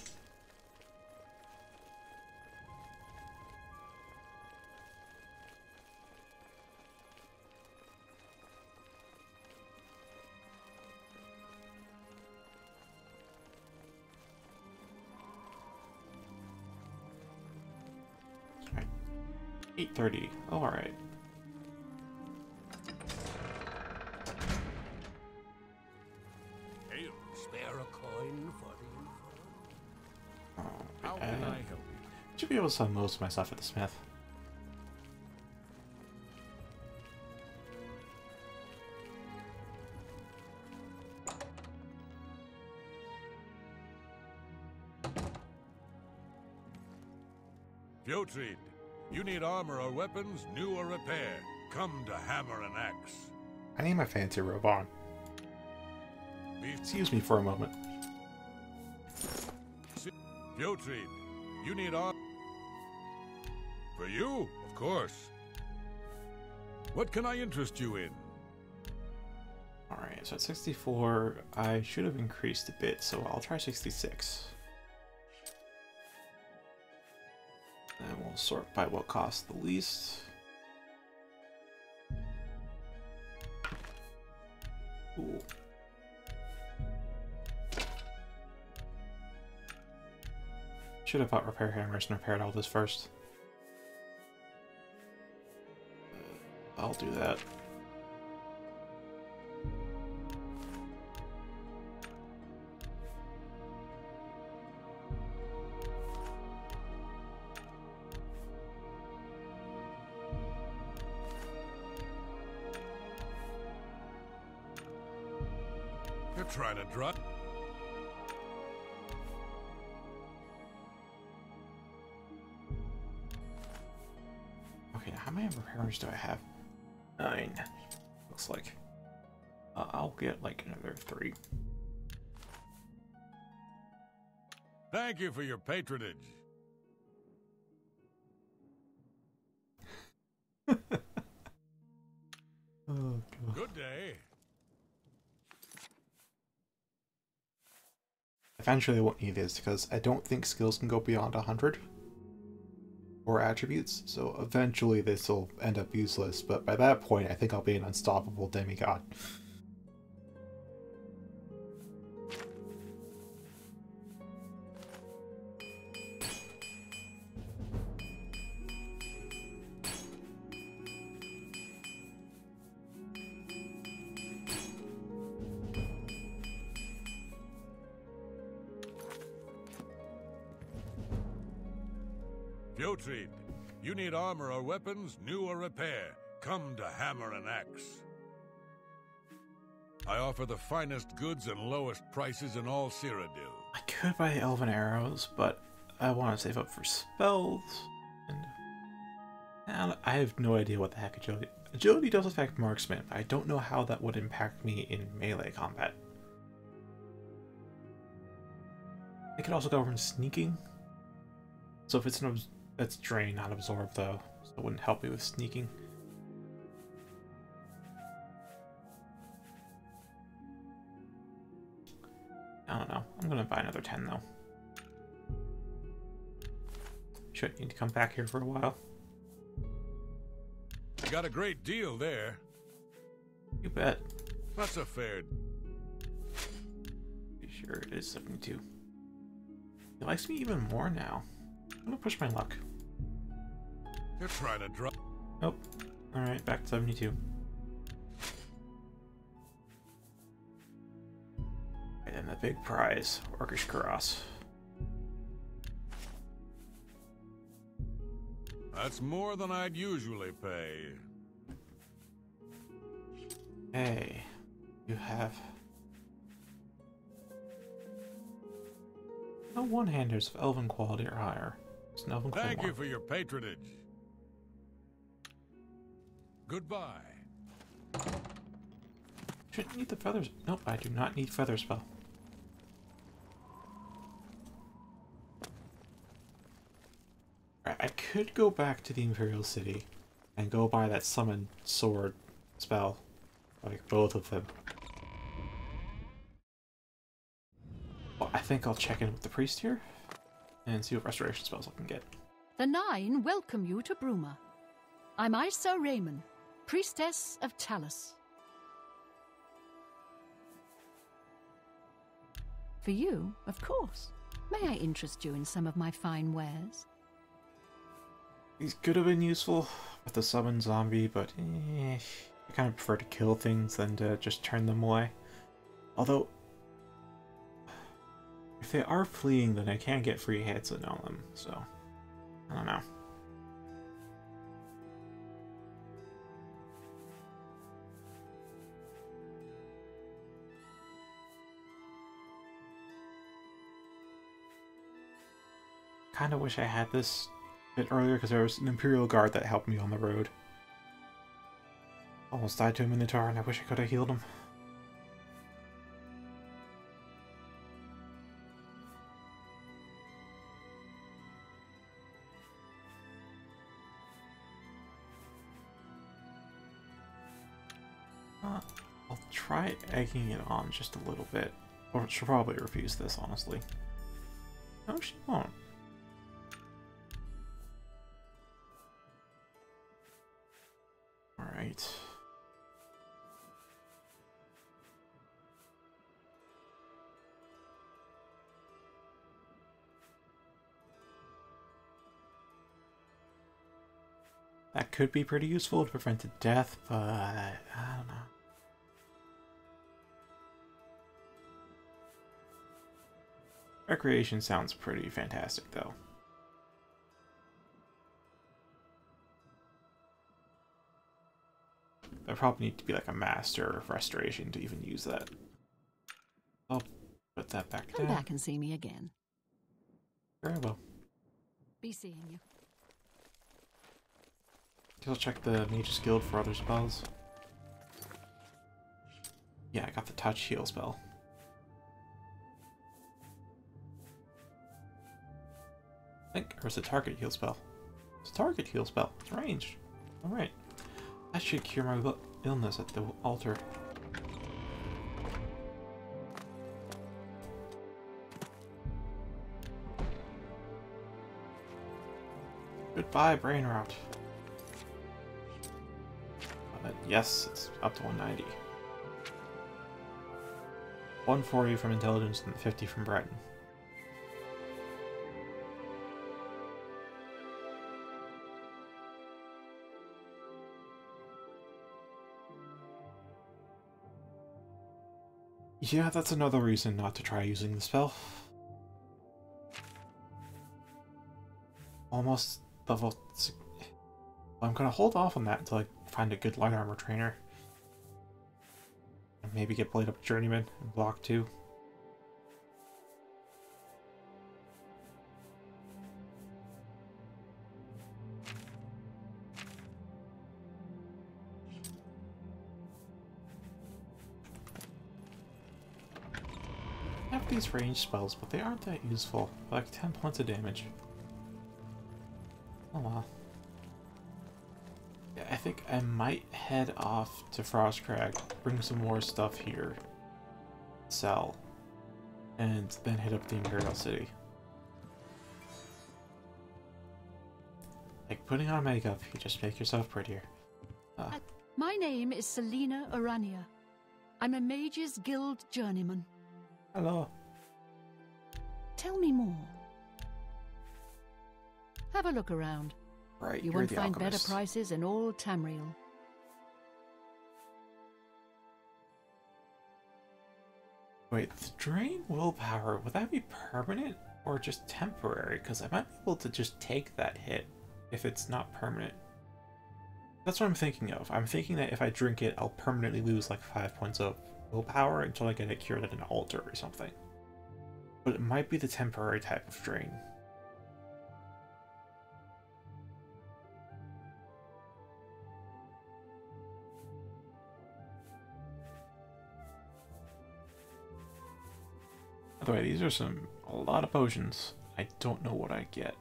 Alright. 8:30. Oh, alright. Spare a coin for the info. How can I help you? Should be able to sell most of my stuff at the smith. Putrid, you need armor or weapons, new or repaired. Come to Hammer and Axe. I need my fancy robe on. Excuse me for a moment. Putrid, you need armor. For you, of course. What can I interest you in? Alright, so at 64, I should have increased a bit, so I'll try 66. And we'll sort by what costs the least. Ooh. Should have bought repair hammers and repaired all this first. I'll do that. You're trying to drop. Okay, now how many repairs do I have? 9. Looks like. I'll get like another 3. Thank you for your patronage. Oh, God. Good day. Eventually I won't need this because I don't think skills can go beyond 100 or attributes, so eventually this will end up useless, but by that point I think I'll be an unstoppable demigod. Heartfire, you need armor or weapons, new or repair. Come to Hammer and Axe. I offer the finest goods and lowest prices in all Cyrodiil. I could buy elven arrows, but I want to save up for spells, and I have no idea what the heck agility. Agility does affect marksman, but I don't know how that would impact me in melee combat. I could also go from sneaking. So if it's that's drain, not absorb though, so it wouldn't help me with sneaking. I don't know. I'm gonna buy another 10 though. Should need to come back here for a while. I got a great deal there. You bet. That's a fair. Pretty sure it is 72. He likes me even more now. I'm gonna push my luck. You're trying to drop. Nope. Alright, back to 72. And then the big prize, Orcish Cross. That's more than I'd usually pay. Hey, you have no one-handers of elven quality or higher. It's an elven Thank claymore. you for your patronage. Goodbye. Shouldn't need the feathers. Nope, I do not need feather spell. Alright, I could go back to the Imperial City and go buy that summon sword spell. Like both of them. Well, I think I'll check in with the priest here and see what restoration spells I can get. The Nine welcome you to Bruma. I'm Isa Raymond, priestess of Talus. For you, of course. May I interest you in some of my fine wares? These could have been useful with the summon zombie, but I kind of prefer to kill things than to just turn them away. Although, if they are fleeing, then I can get free hits on them, so I don't know. Kind of wish I had this a bit earlier because there was an Imperial Guard that helped me on the road. Almost died to a Minotaur and I wish I could have healed him. I'll try egging it on just a little bit. Or she'll probably refuse this, honestly. No, she won't. Alright. That could be pretty useful to prevent a death, but I don't know. Recreation sounds pretty fantastic, though. I probably need to be like a master of restoration to even use that. I'll put that back Come down. back and see me again. Very well. Be seeing you. I'll check the Mage's Guild for other spells. Yeah, I got the touch heal spell. I think, or it's a target heal spell. It's a target heal spell. It's ranged. Alright. That should cure my illness at the altar. Goodbye, brain rot. Yes, it's up to 190. 140 from intelligence and 50 from Breton. Yeah, that's another reason not to try using the spell. Almost level... I'm gonna hold off on that until I find a good light armor trainer. And maybe get Blade Up Journeyman and Block 2. I have these ranged spells, but they aren't that useful. Like 10 points of damage. Oh well. Yeah, I think I might head off to Frostcrag, bring some more stuff here, sell, and then hit up the Imperial City. Like putting on makeup, you just make yourself prettier. My name is Selena Arania. I'm a Mage's Guild journeyman. Hello. Tell me more. Have a look around. Right, You you're won't the find better alchemist. prices in all Tamriel. Wait, the drain willpower, would that be permanent or just temporary? Because I might be able to just take that hit if it's not permanent. That's what I'm thinking of. I'm thinking that if I drink it, I'll permanently lose like 5 points of willpower until I get it cured at an altar or something. But it might be the temporary type of drain. By the way, these are a lot of potions. I don't know what I get.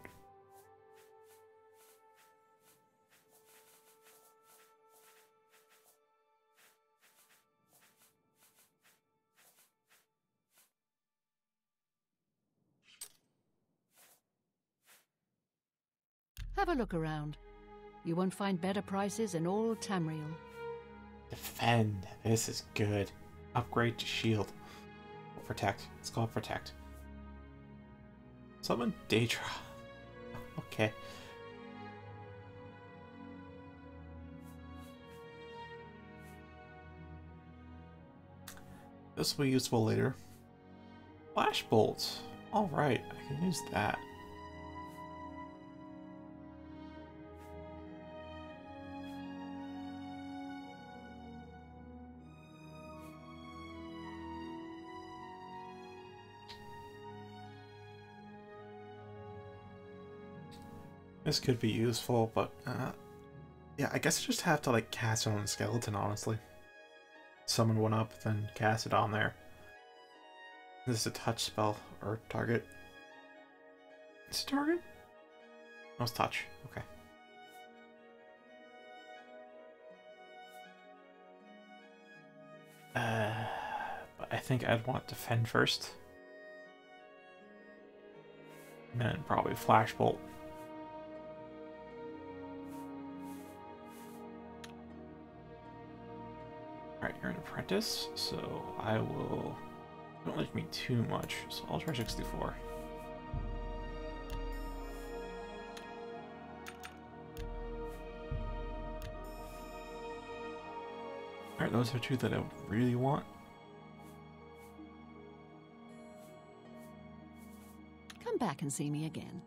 Have a look around. You won't find better prices in all Tamriel. Defend. This is good. Upgrade to shield. Protect. It's called protect. Summon Daedra. Okay. This will be useful later. Flashbolt. Alright, I can use that. This could be useful, but yeah, I guess I just have to like cast it on a skeleton, honestly. Summon one up, then cast it on there. This is a touch spell, or target. It's a target? No, it's touch. Okay. But I think I'd want defend first. And then probably flashbolt. Alright, you're an apprentice, so I will... Don't like me too much, so I'll try 64. Alright, those are two that I really want. Come back and see me again.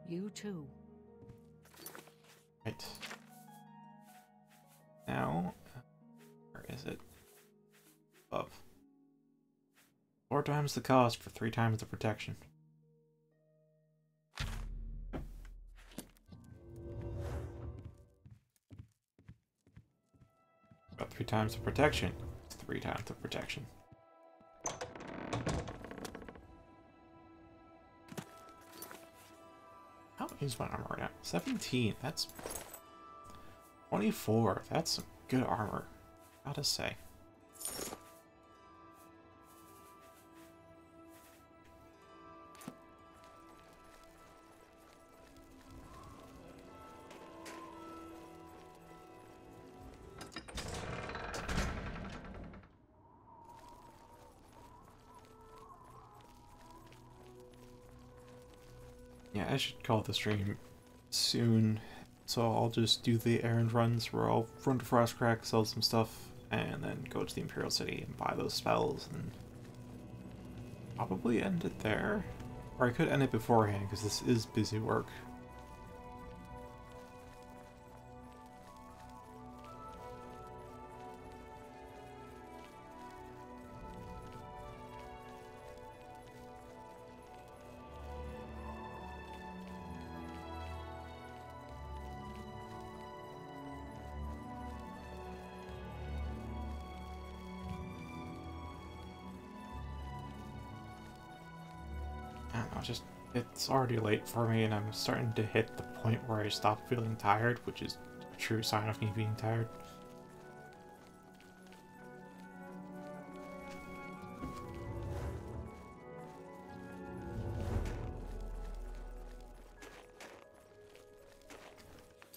You too. Right. Now, where is it? Above. 4 times the cost for 3 times the protection. About 3 times the protection. It's 3 times the protection. How is my armor right now? 17. That's 24. That's some good armor. Gotta say. Yeah, I should call the stream soon, so I'll just do the errand runs where I'll run to Frostcrack, sell some stuff, and then go to the Imperial City and buy those spells, and probably end it there. Or I could end it beforehand, because this is busy work. It's already late for me, and I'm starting to hit the point where I stop feeling tired, which is a true sign of me being tired.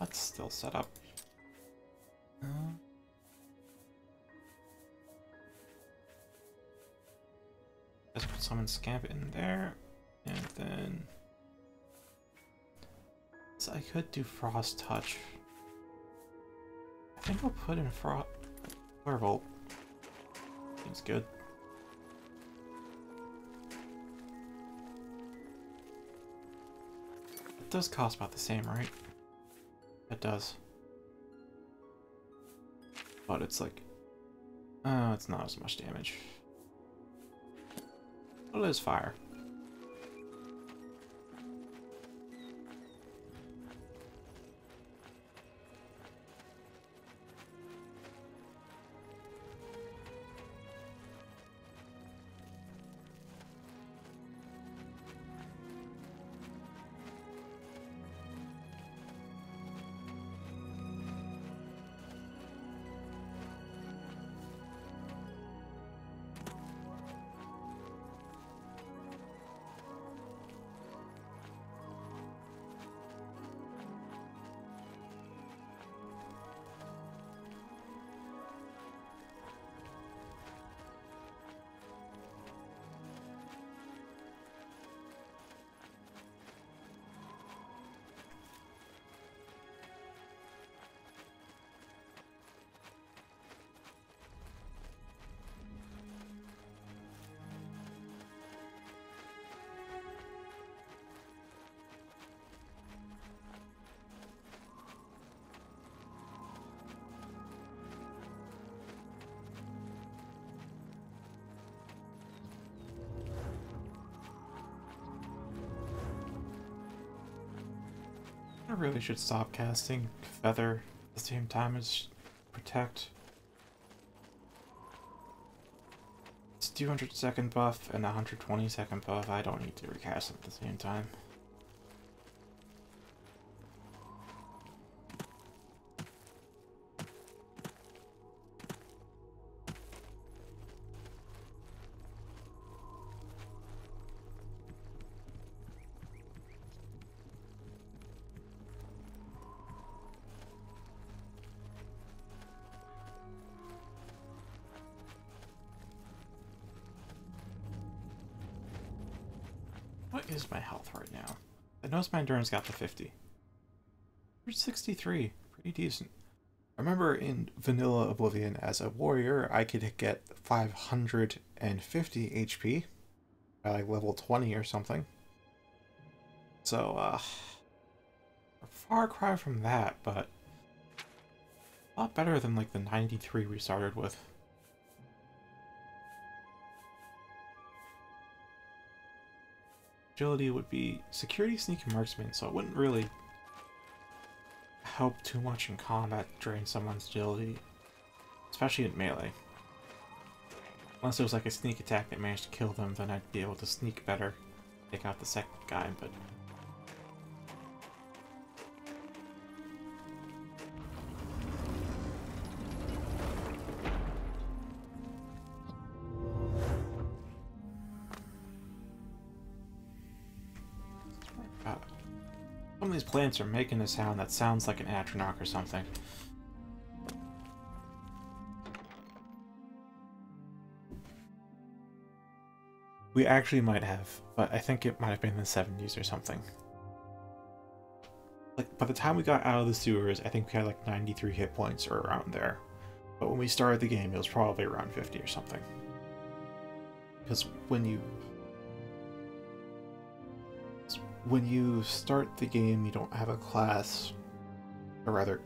Let's still set up. Let's put summon Scamp in there. And then so I could do Frost Touch. I think I'll put in Firebolt. Seems good. It does cost about the same, right? It does. But it's like, it's not as much damage. But it is fire. I really should stop casting Feather at the same time as Protect. It's 200-second buff and 120-second buff. I don't need to recast them at the same time. What is my health right now? I noticed my endurance got to 50. 63. Pretty decent. I remember in vanilla Oblivion as a warrior, I could get 550 HP by like level 20 or something. So, a far cry from that, but a lot better than like the 93 we started with. agility would be security, sneak, and marksman, so it wouldn't really help too much in combat to drain someone's agility, especially in melee. Unless it was like a sneak attack that managed to kill them, then I'd be able to sneak better, take out the second guy, but... Some of these plants are making a sound that sounds like an atronach or something. We actually might have, but I think it might have been in the 70s or something. Like, by the time we got out of the sewers, I think we had like 93 hit points or around there. But when we started the game, it was probably around 50 or something. Because when you start the game, you don't have a class, or rather,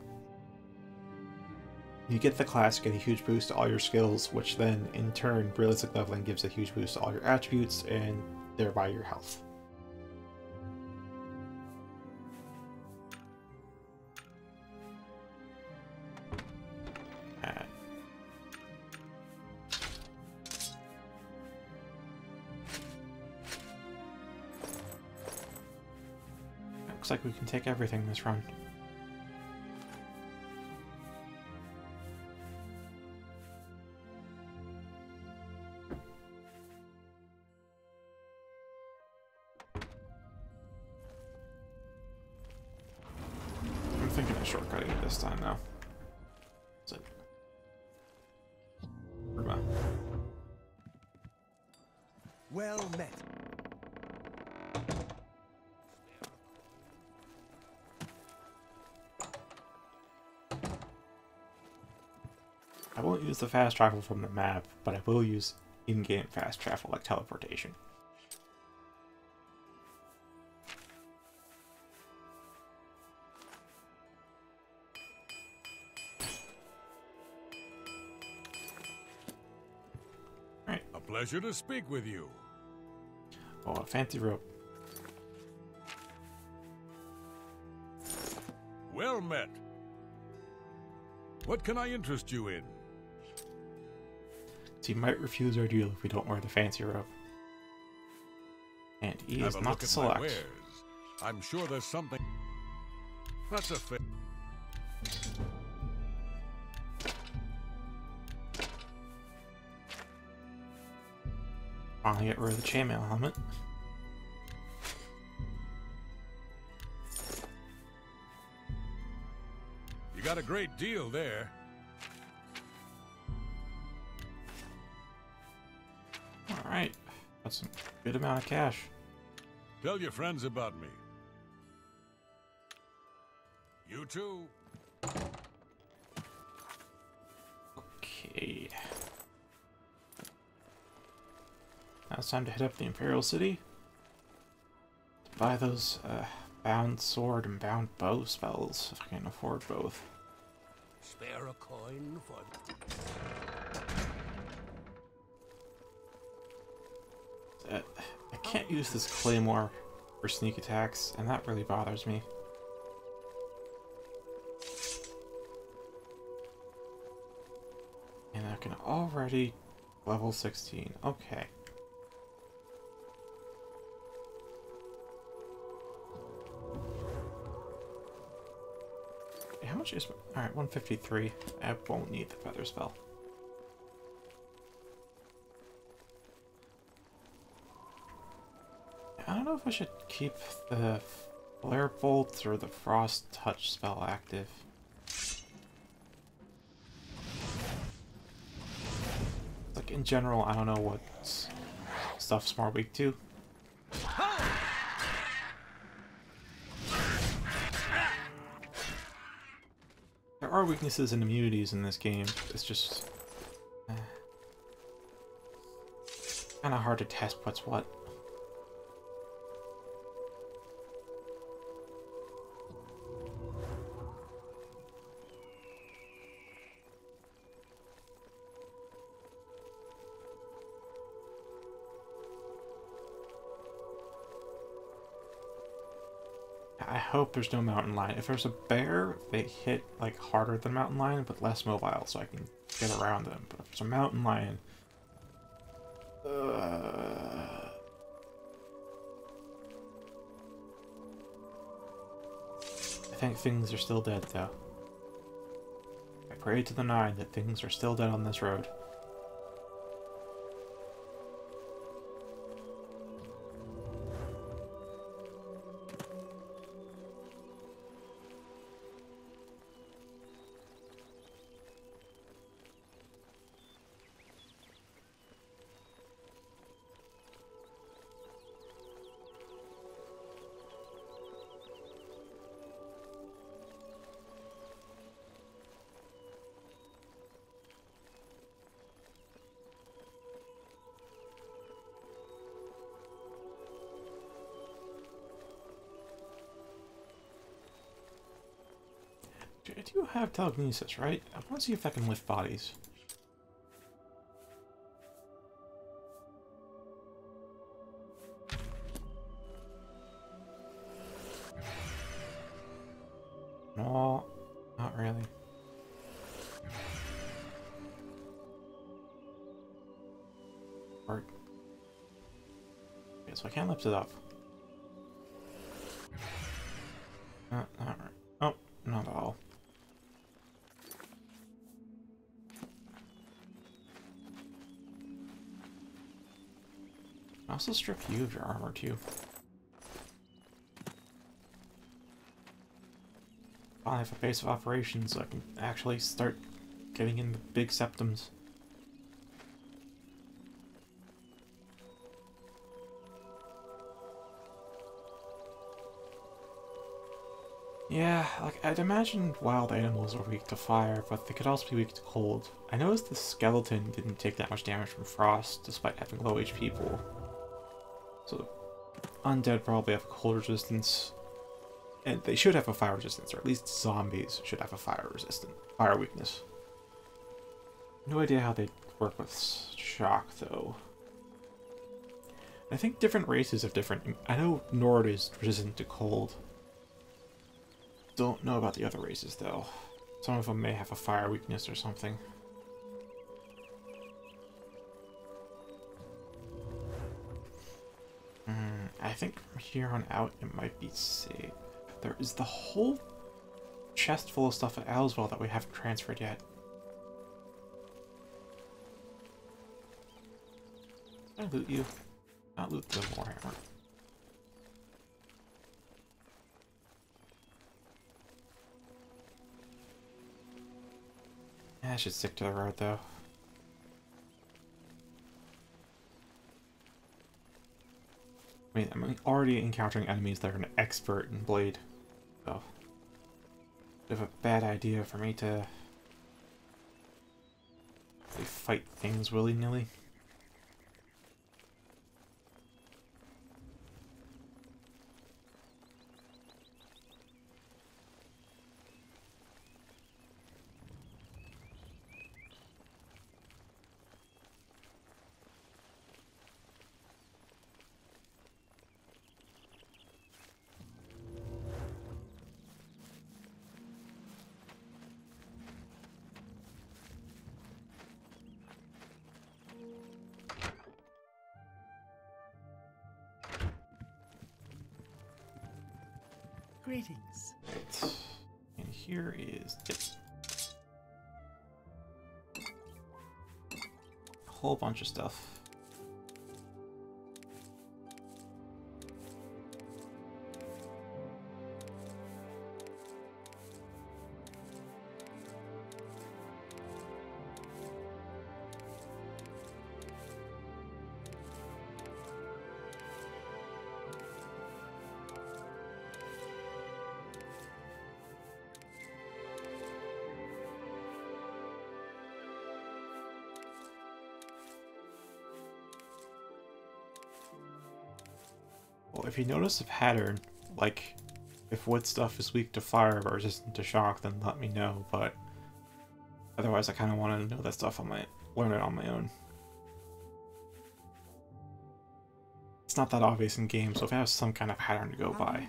you get the class, you get a huge boost to all your skills, which then, in turn, realistic leveling gives a huge boost to all your attributes, and thereby your health. Looks like we can take everything this run. I'm thinking of shortcutting it this time, though. Is it? Well met. I won't use the fast travel from the map, but I will use in-game fast travel like teleportation. Alright. A pleasure to speak with you. Oh, a fancy rope. Well met. What can I interest you in? So you might refuse our deal if we don't wear the fancy robe. And he is not to select. I'm sure there's something. That's a fit. Finally get rid of the chainmail helmet. You got a great deal there. Alright, that's a good amount of cash. Tell your friends about me. You too. Okay. Now it's time to head up the Imperial City. To buy those bound sword and bound bow spells, if I can afford both. Spare a coin for... I can't use this claymore for sneak attacks, and that really bothers me. And I can already level 16. Okay. How much is... Alright, 153. I won't need the feather spell. I don't know if I should keep the Flare Bolt or the Frost Touch spell active. Like, in general, I don't know what stuff's more weak to. There are weaknesses and immunities in this game. It's just... kind of hard to test what's what. hope there's no mountain lion. If there's a bear, they hit like harder than mountain lion, but less mobile, so I can get around them. But if there's a mountain lion, I think things are still dead, though. I pray to the Nine that things are still dead on this road. I do have telekinesis, right? I want to see if I can lift bodies. No, not really. Or... okay, so I can't lift it up. Not right. Oh, not at all. I also strip you of your armor too. I have a base of operations, so I can actually start getting in the big septums. Yeah, like, I'd imagine wild animals are weak to fire, but they could also be weak to cold. I noticed the skeleton didn't take that much damage from frost, despite having low HP pool. So, undead probably have cold resistance, and they should have a fire resistance, or at least zombies should have a fire weakness. No idea how they work with shock, though. I think different races have different... I know Nord is resistant to cold. Don't know about the other races, though. Some of them may have a fire weakness or something. I think from here on out it might be safe. There is the whole chest full of stuff at Owlsville that we haven't transferred yet. Can I loot you? Not loot the Warhammer. I should stick to the road, though. I mean, I'm already encountering enemies that are an expert in Blade, so... bit of a bad idea for me to... really fight things willy-nilly. Greetings. Right. And here is a whole bunch of stuff. Well, if you notice a pattern, like if wood stuff is weak to fire but resistant to shock, then let me know, but otherwise I kind of want to know that stuff learn it on my own. It's not that obvious in game, so if I have some kind of pattern to go by.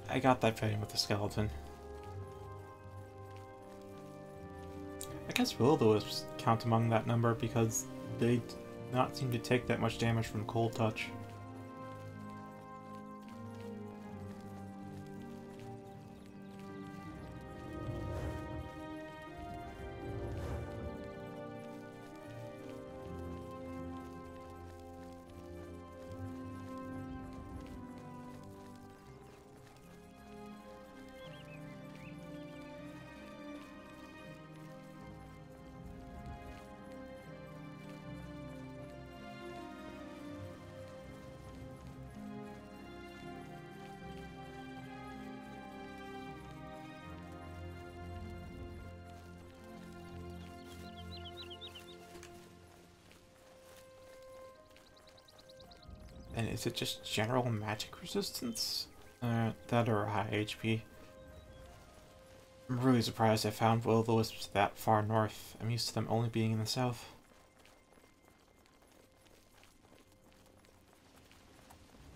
I got that feeling with the skeleton. I guess will-o-wisps count among that number because they do not seem to take that much damage from cold touch. And is it just general magic resistance that are high HP? I'm really surprised I found will-o-wisps that far north. I'm used to them only being in the south.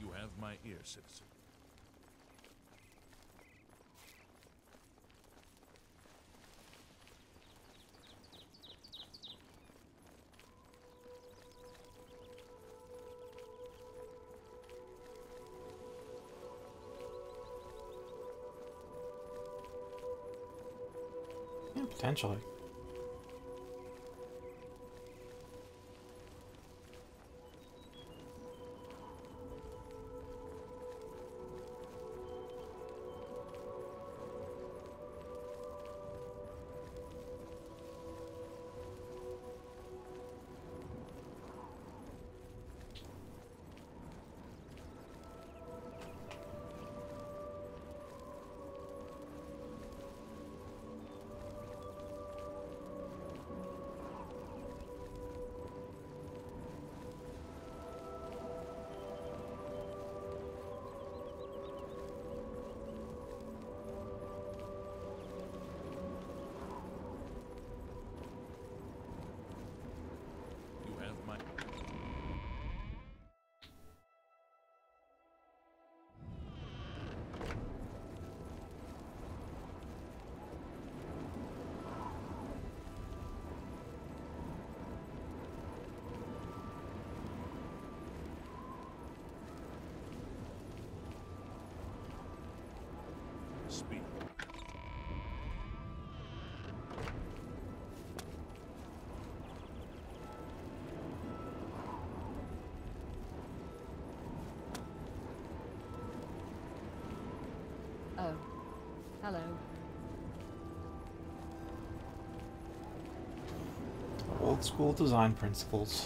You have my ear, citizen. Yeah, potentially. You have my... Speak. Oh, hello. Old school design principles.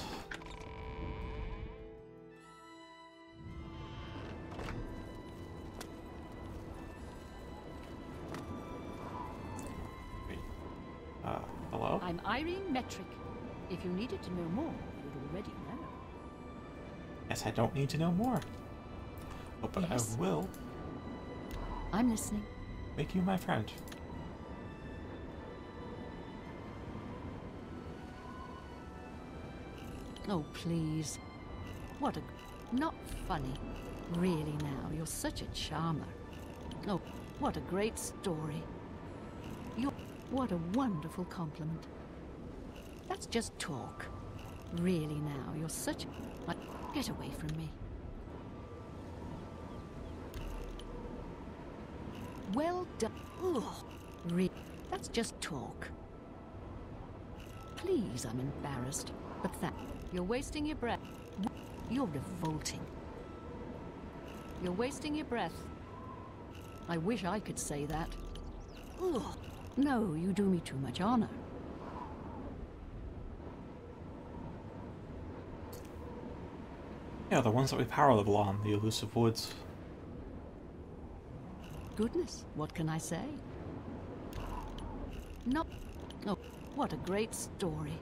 Wait. Hello? I'm Irene Metric. If you needed to know more, you'd already know. Guess I don't need to know more. Oh, but Yes. I will I'm listening. make you my friend. Oh, please. What a... Not funny. Really now, you're such a charmer. Oh, what a great story. You're... What a wonderful compliment. That's just talk. Really now, you're such... Get away from me. Well done. Ugh. That's just talk. Please, I'm embarrassed. But that... You're wasting your breath. You're revolting. You're wasting your breath. I wish I could say that. Ugh. No, you do me too much honor. Yeah, the ones that we power level on, the elusive woods. Goodness, what can I say? Not... Oh, what a great story.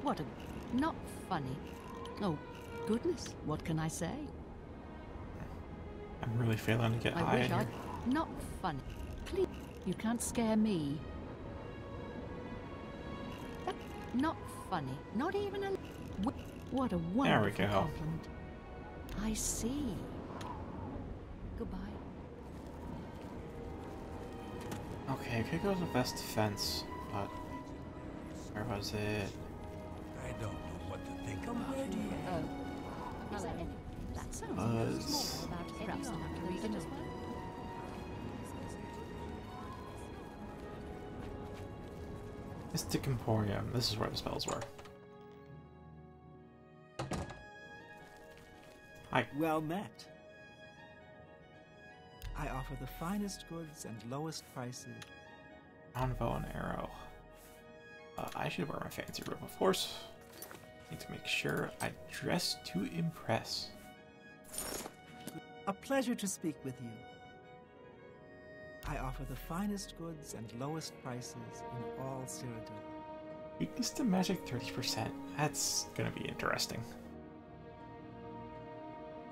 What a... Not funny. Oh, goodness, what can I say? I'm really failing to get high I wish in I... here. Not funny. Please, you can't scare me. That... Not funny. Not even a... What a wonderful go. compliment. I see. Goodbye. Okay, I could go to best defense, but where was it? I don't know what to think about it. Oh, hello. That sounds Was about perhaps I'll have to read it as well. Mystic Emporium. This is where the spells were. Hi. Well met. I offer the finest goods and lowest prices. On bow and arrow. I should wear my fancy robe, of course. Need to make sure I dress to impress. A pleasure to speak with you. I offer the finest goods and lowest prices in all Cyrodiil. Weakness to magic 30%. That's gonna be interesting.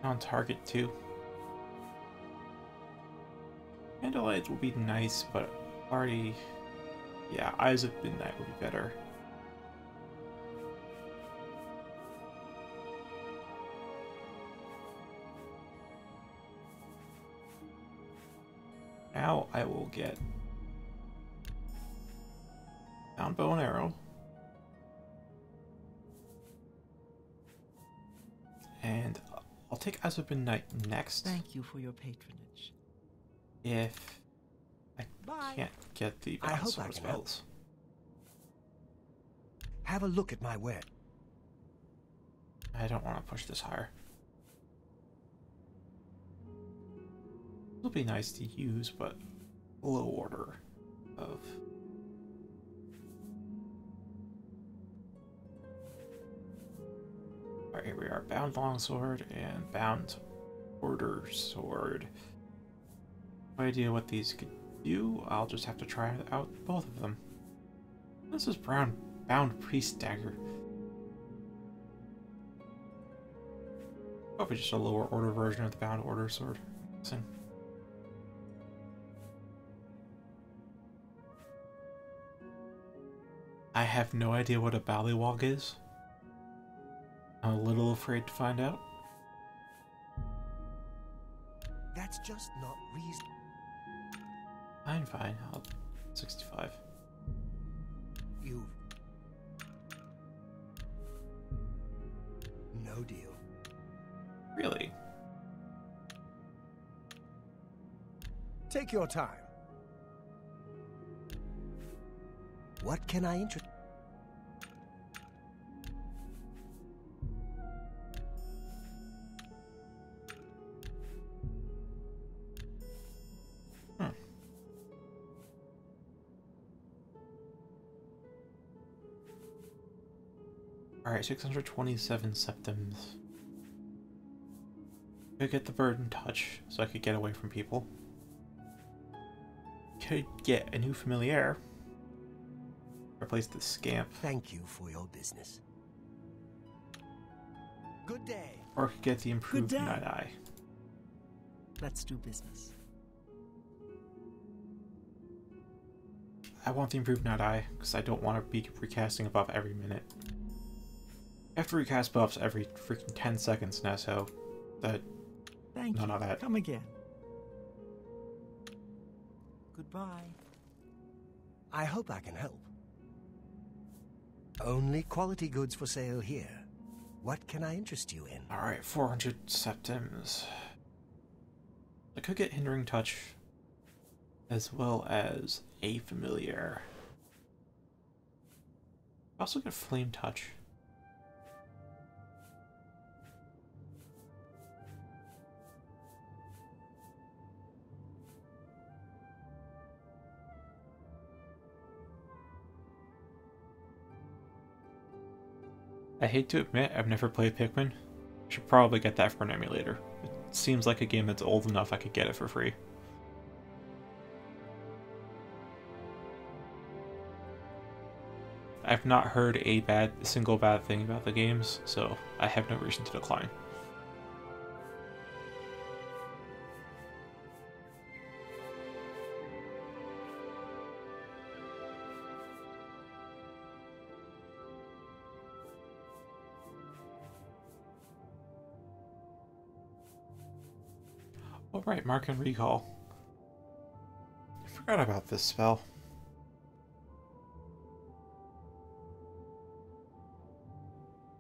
On target too. Candlelight will be nice, but already, yeah, Eyes of Midnight would be better. Now I will get bound bow and arrow. And I'll take Eyes of Midnight next. Thank you for your patronage. If I Bye. can't get the I bound hope I sword can help. spells. Have a look at my ware. I don't want to push this higher. It'll be nice to use, but low order of. Alright, here we are. Bound longsword and bound order sword. No idea what these could do. I'll just have to try out both of them. This is bound priest dagger. Probably just a lower order version of the bound order sword. Interesting. I have no idea what a ballywog is. I'm a little afraid to find out. That's just not reasonable. Fine. I'll 65. You. No deal. Really? Take your time. What can I interest? Alright, 627 septims. Could get the burden touch so I could get away from people. Could get a new familiar. Replace the scamp. Thank you for your business. Good day. Or could get the improved Good day. night eye. Let's do business. I want the improved night eye because I don't want to be recasting a buff every minute. I have to recast buffs every freaking 10 seconds now, so that Thank none you. of that. Come again. Goodbye. I hope I can help. Only quality goods for sale here. What can I interest you in? Alright, 400 septims. I could get hindering touch as well as a familiar. I also get flame touch. I hate to admit, I've never played Pikmin. Should probably get that for an emulator. It seems like a game that's old enough I could get it for free. I've not heard a single bad thing about the games, so I have no reason to decline. Alright, Mark and Recall. I forgot about this spell.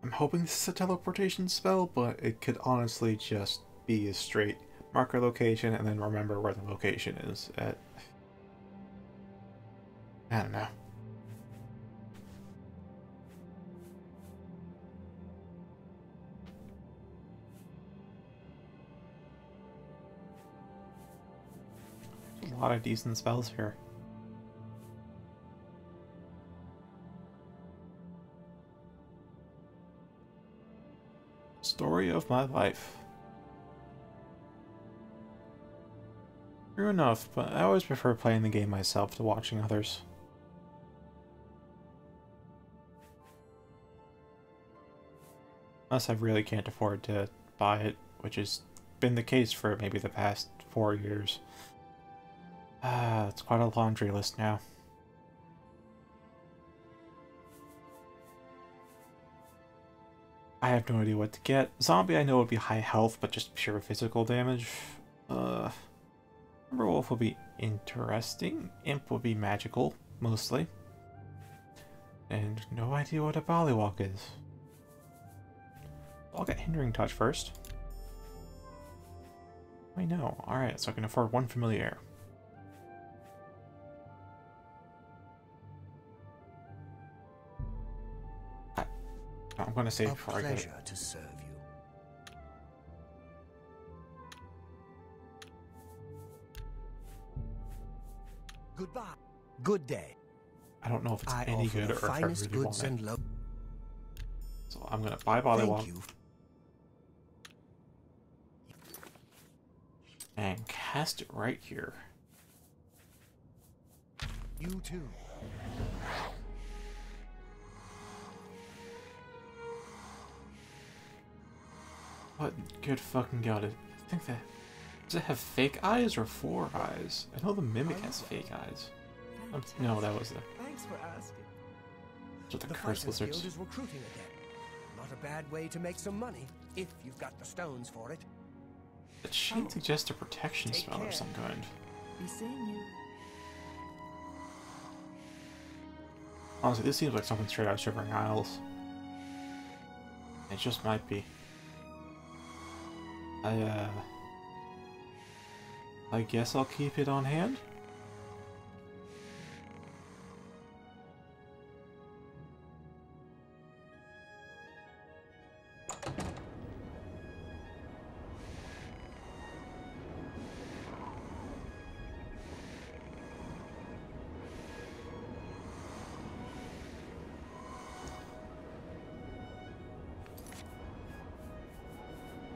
I'm hoping this is a teleportation spell, but it could honestly just be a straight marker location and then remember where the location is at. I don't know. A lot of decent spells here. Story of my life. True enough, but I always prefer playing the game myself to watching others. Unless I really can't afford to buy it, which has been the case for maybe the past 4 years. It's quite a laundry list now. I have no idea what to get. Zombie I know would be high health, but just pure physical damage. Wolf will be interesting. Imp will be magical, mostly. And no idea what a Bollywalk is. I'll get Hindering Touch first. I know. Alright, so I can afford 1 familiar. I'm going to save before I get it. Pleasure to serve you. Goodbye. Good day. I don't know if it's I any offer good the or if I finest really goods want and it. love. So I'm going to buy Thank Bollywalk you. and cast it right here. You too. What good fucking god? I think that... Does it have fake eyes or 4 eyes? I know the Mimic has fake eyes. No, that was the... Thanks for asking. So the The Curse Fighters Lizards. Guild is recruiting again. Not a bad way to make some money, if you've got the stones for it. It should suggest a protection Take spell care. of some kind. Be seeing you. Honestly, this seems like something straight out of Shivering Isles. It just might be. I guess I'll keep it on hand.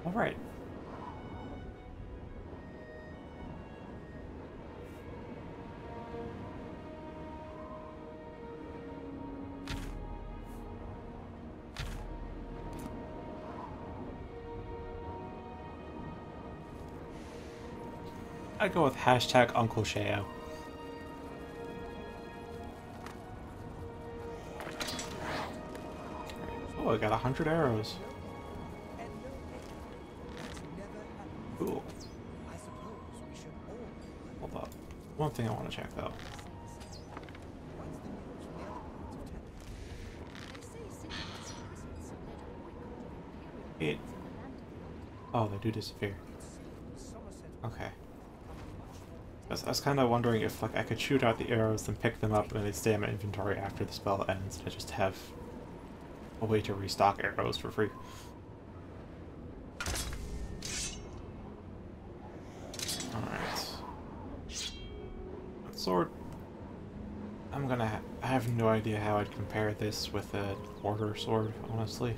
All right. I'd go with hashtag Uncle Sheo. Oh, I got 100 arrows. Cool. I suppose we should all. Hold up. One thing I want to check though. It. Oh, they do disappear. Okay. I was kind of wondering if like I could shoot out the arrows, then pick them up, and they'd stay in my inventory after the spell ends. I just have a way to restock arrows for free. Alright. Sword. I have no idea how I'd compare this with a order sword, honestly.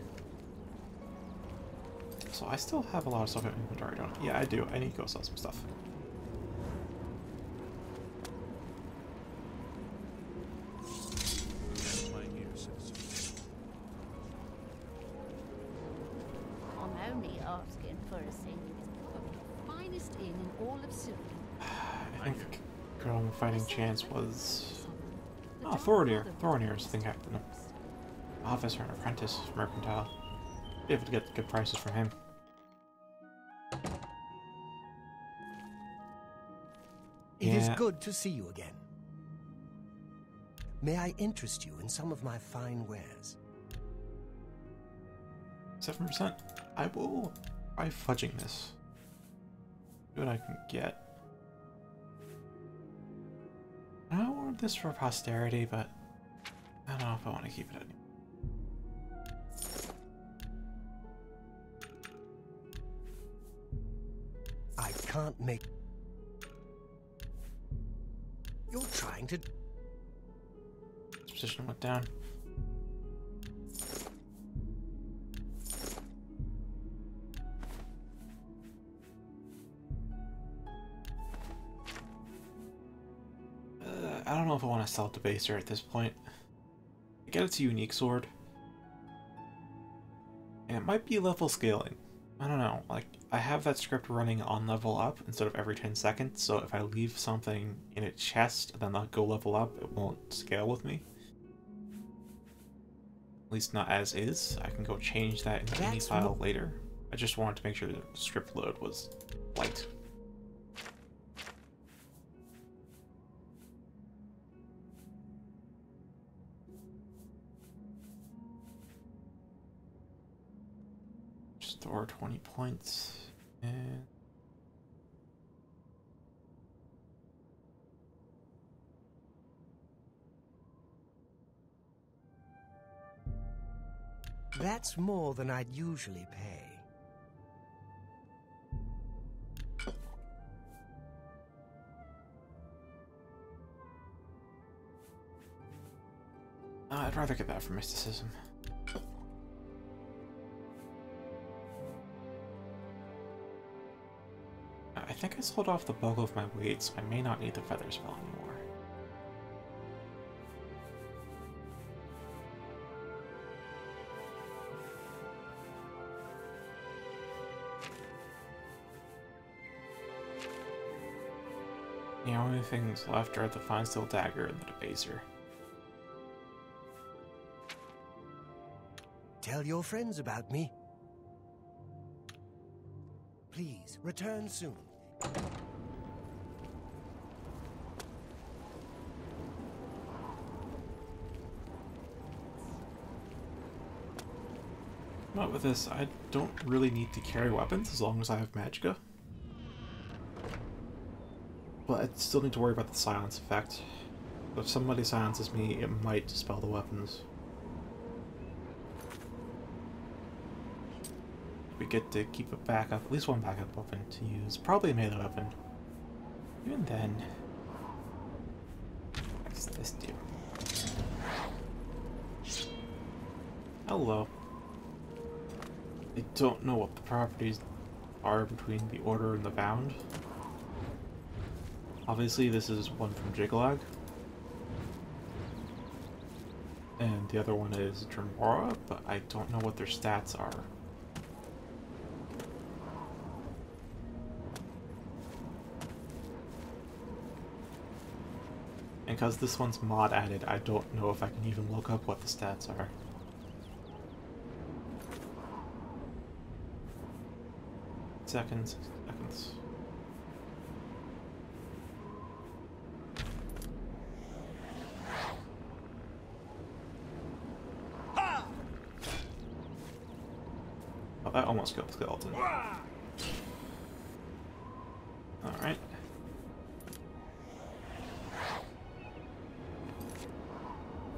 So I still have a lot of stuff in inventory, don't I? Yeah, I do. I need to go sell some stuff. I'm only asking for a sandwich from the finest inn in all of Syria. I think the girl in fighting chance was... Oh, Thorinir. Thorinir's the captain. Officer and apprentice mercantile. Be able to get good prices from him. It is Yeah. good to see you again. May I interest you in some of my fine wares? 7%. I will try fudging this. See what I can get. I don't want this for posterity, but I don't know if I want to keep it anymore. I can't make... You're trying to... This position went down. I don't know if I want to sell Debaser at this point. I get it's a unique sword. And it might be level scaling. I don't know, like, I have that script running on level up instead of every 10 seconds, so if I leave something in a chest and then not go level up, it won't scale with me. At least not as is. I can go change that in the ini file later. I just wanted to make sure the script load was light. Store 20 points, and That's more than I'd usually pay. I'd rather get that for mysticism. I think I sold off the bulk of my weight, so I may not need the feather spell anymore. The only things left are the Fine Steel Dagger and the Debaser. Tell your friends about me. Please, return soon. But with this, I don't really need to carry weapons as long as I have Magicka. But I still need to worry about the silence effect. If somebody silences me, it might dispel the weapons. We get to keep a backup, at least one backup weapon to use. Probably a melee weapon. Even then... What does this do? Hello. I don't know what the properties are between the Order and the Bound. Obviously this is one from Jiggalag. And the other one is Dremora, but I don't know what their stats are. And because this one's mod added, I don't know if I can even look up what the stats are. Seconds. Oh, that almost killed the skeleton. Alright.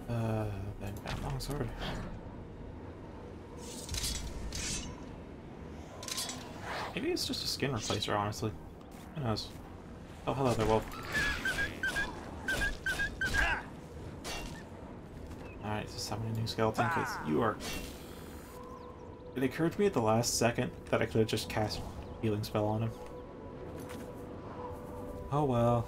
Then found longsword. Maybe it's just a skin replacer, honestly. Who knows? Oh, hello there, wolf. Alright, so summon a new skeleton, because you are... It occurred to me at the last second that I could have just cast healing spell on him. Oh well.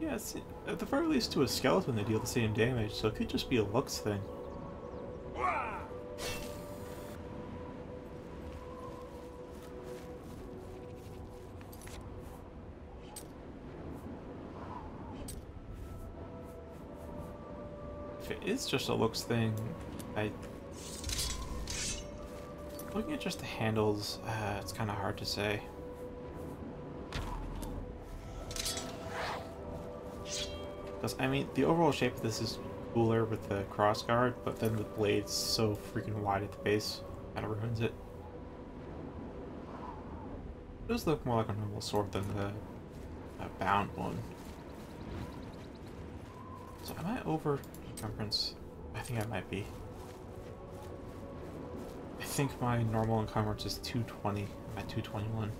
Yeah, it's, at the very least to a skeleton they deal the same damage, so it could just be a looks thing. If it is just a looks thing, looking at just the handles, it's kind of hard to say. Because, I mean, the overall shape of this is cooler with the crossguard, but then the blade's so freaking wide at the base, kind of ruins it. It does look more like a normal sword than the bound one. So am I over encumbrance? I think I might be. I think my normal encumbrance is 220. I'm at 221.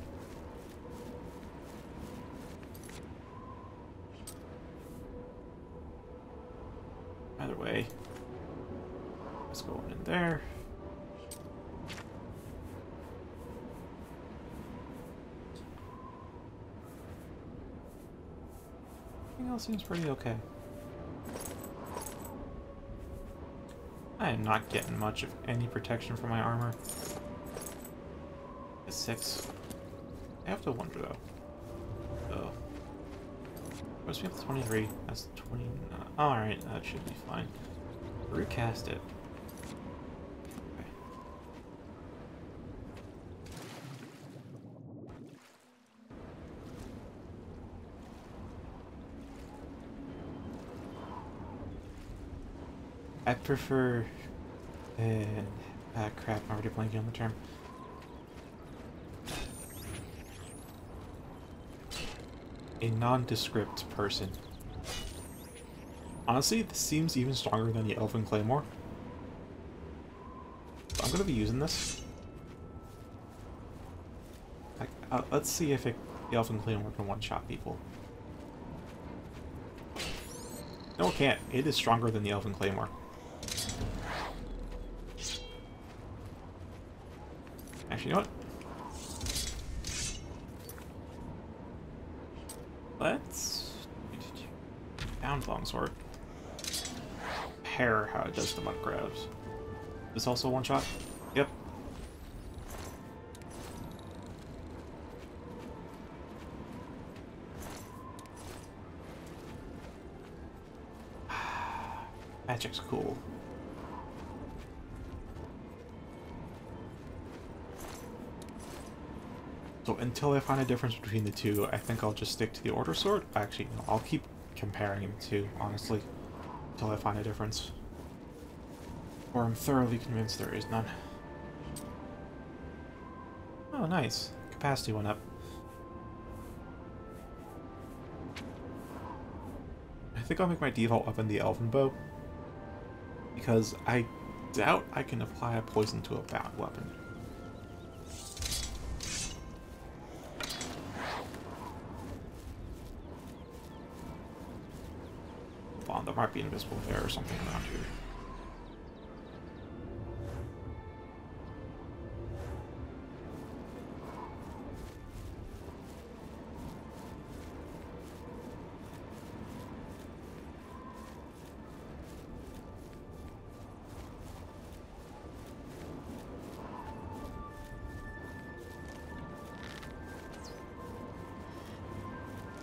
Either way, let's go in there. Everything else seems pretty okay. I am not getting much of any protection from my armor. It's 6. I have to wonder though. Oh. What's me up to 23? That's 29. Alright, that should be fine. Recast it. Okay. I prefer... crap, I'm already blanking on the term. A nondescript person. Honestly, this seems even stronger than the Elven Claymore. So I'm gonna be using this. Let's see if the Elven Claymore can one-shot people. No, it can't. It is stronger than the Elven Claymore. Actually, you know what? Let's... Bound longsword. Compare how it does the mud crabs. This also one shot? Yep. Magic's cool. So until I find a difference between the two, I think I'll just stick to the Order Sword. Actually, no, I'll keep comparing the two, honestly, until I find a difference. Or I'm thoroughly convinced there is none. Oh, nice. Capacity went up. I think I'll make my default weapon the Elven Bow, because I doubt I can apply a poison to a bound weapon. There might be invisible hair or something around here.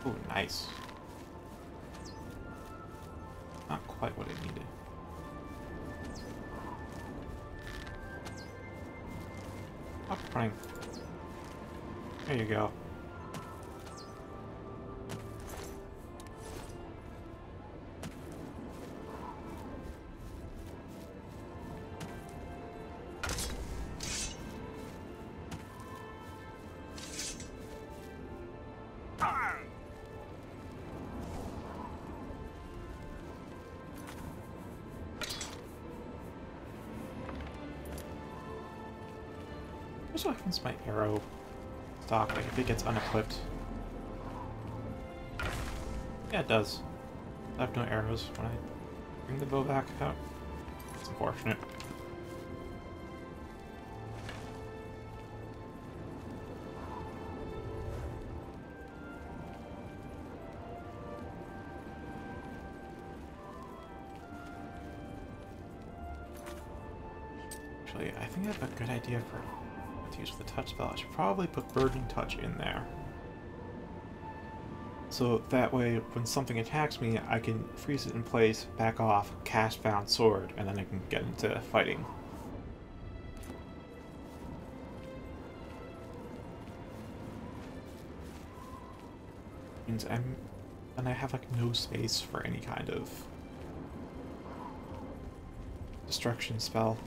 Oh, nice. Not quite what I needed. Up running. There you go. What happens to my arrow stock, like if it gets unequipped? Yeah, it does. I have no arrows when I bring the bow back out. It's unfortunate. Actually, I think I have a good idea for to use the touch spell. I should probably put Burning Touch in there. So that way, when something attacks me, I can freeze it in place, back off, cast Bound Sword, and then I can get into fighting. Means I'm And I have like no space for any kind of destruction spell.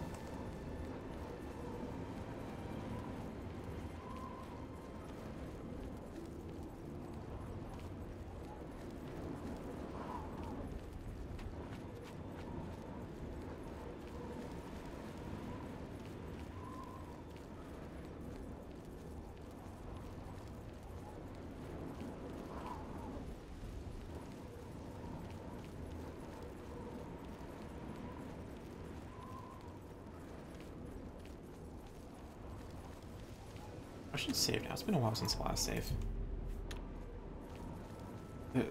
I should save now. It's been a while since the last save.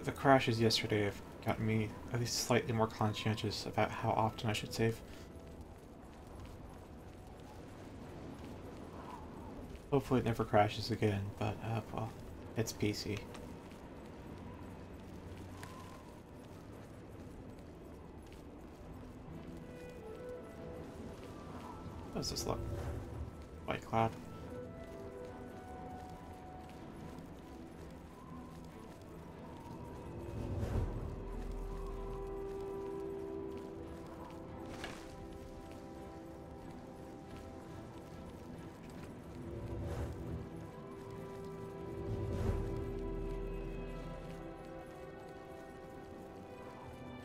The crashes yesterday have gotten me at least slightly more conscientious about how often I should save. Hopefully it never crashes again, but, well, it's PC. How does this look? White cloud.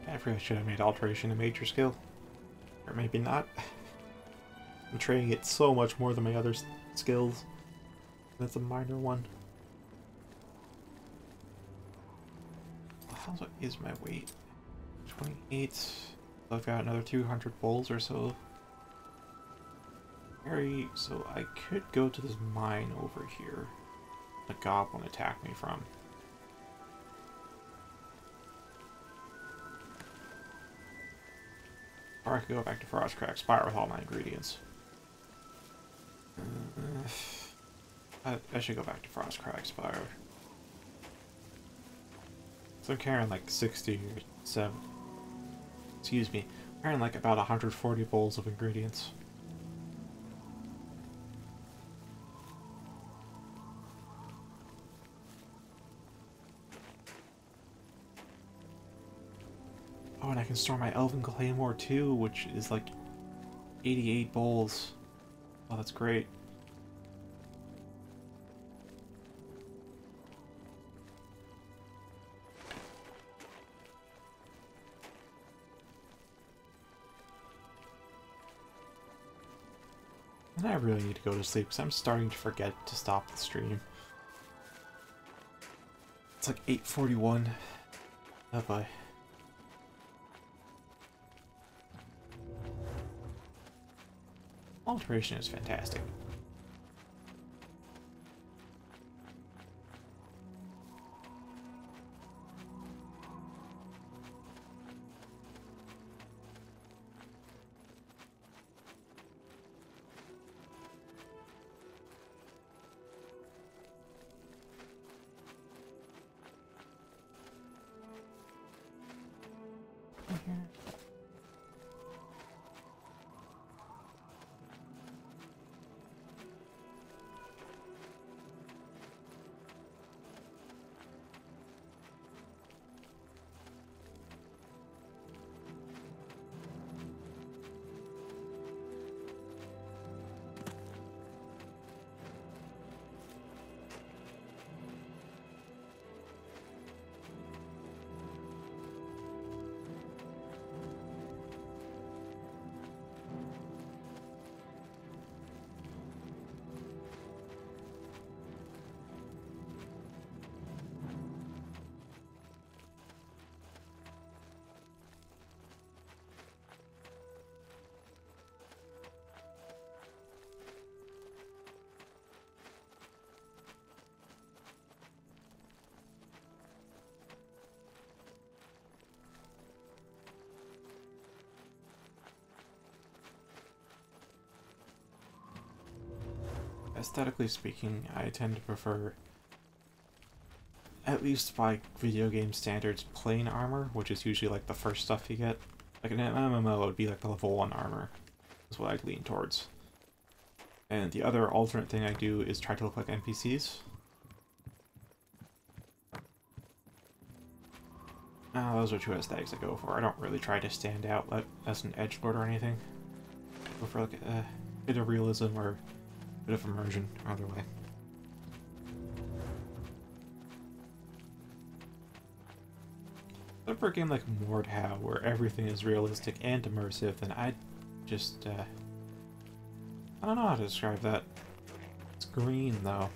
I really should have made alteration a major skill. Or maybe not. I'm trading it so much more than my other skills. That's a minor one. How is my weight? 28. I've got another 200 bowls or so. So I could go to this mine over here. The goblin attacked me from. Or I could go back to Frostcrack Spire with all my ingredients. I should go back to Frostcrack Spire. So I'm carrying like 60 or 7. Excuse me. I'm carrying like about 140 bowls of ingredients. Oh, and I can store my Elven Claymore too, which is like 88 bowls. Oh, that's great. And I really need to go to sleep because I'm starting to forget to stop the stream. It's like 8:41. Oh boy. Alteration is fantastic. Aesthetically speaking, I tend to prefer, at least by video game standards, plain armor, which is usually like the first stuff you get. Like in an MMO, it would be like the level 1 armor, is what I'd lean towards. And the other alternate thing I do is try to look like NPCs. Those are two aesthetics I go for. I don't really try to stand out as an edgelord or anything. Go for like a bit of realism or a bit of immersion, either way. But for a game like Mordhau, where everything is realistic and immersive, then I just, I don't know how to describe that. It's green, though.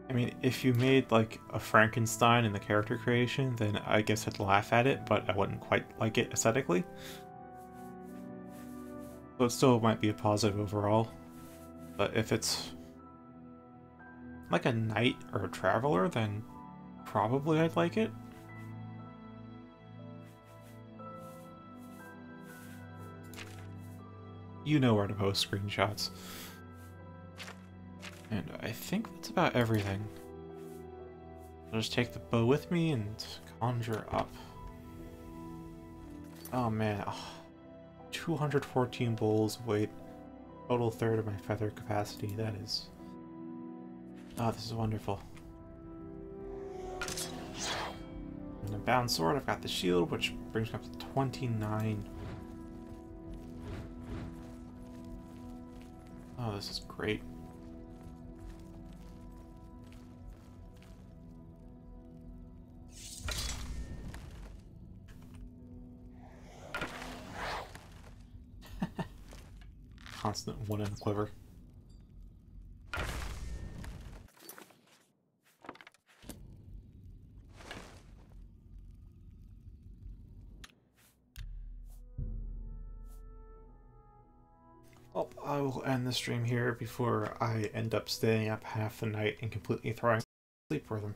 I mean, if you made like a Frankenstein in the character creation, then I guess I'd laugh at it, but I wouldn't quite like it aesthetically. So it still might be a positive overall. But if it's like a knight or a traveler, then probably I'd like it. You know where to post screenshots. And I think that's about everything. I'll just take the bow with me and conjure up. Oh man, 214 bowls weight, total third of my feather capacity. That is... oh, this is wonderful. And a bound sword, I've got the shield, which brings me up to 29. Oh, this is great. Constant one in the quiver. Well, I will end the stream here before I end up staying up half the night and completely throwing sleep rhythm.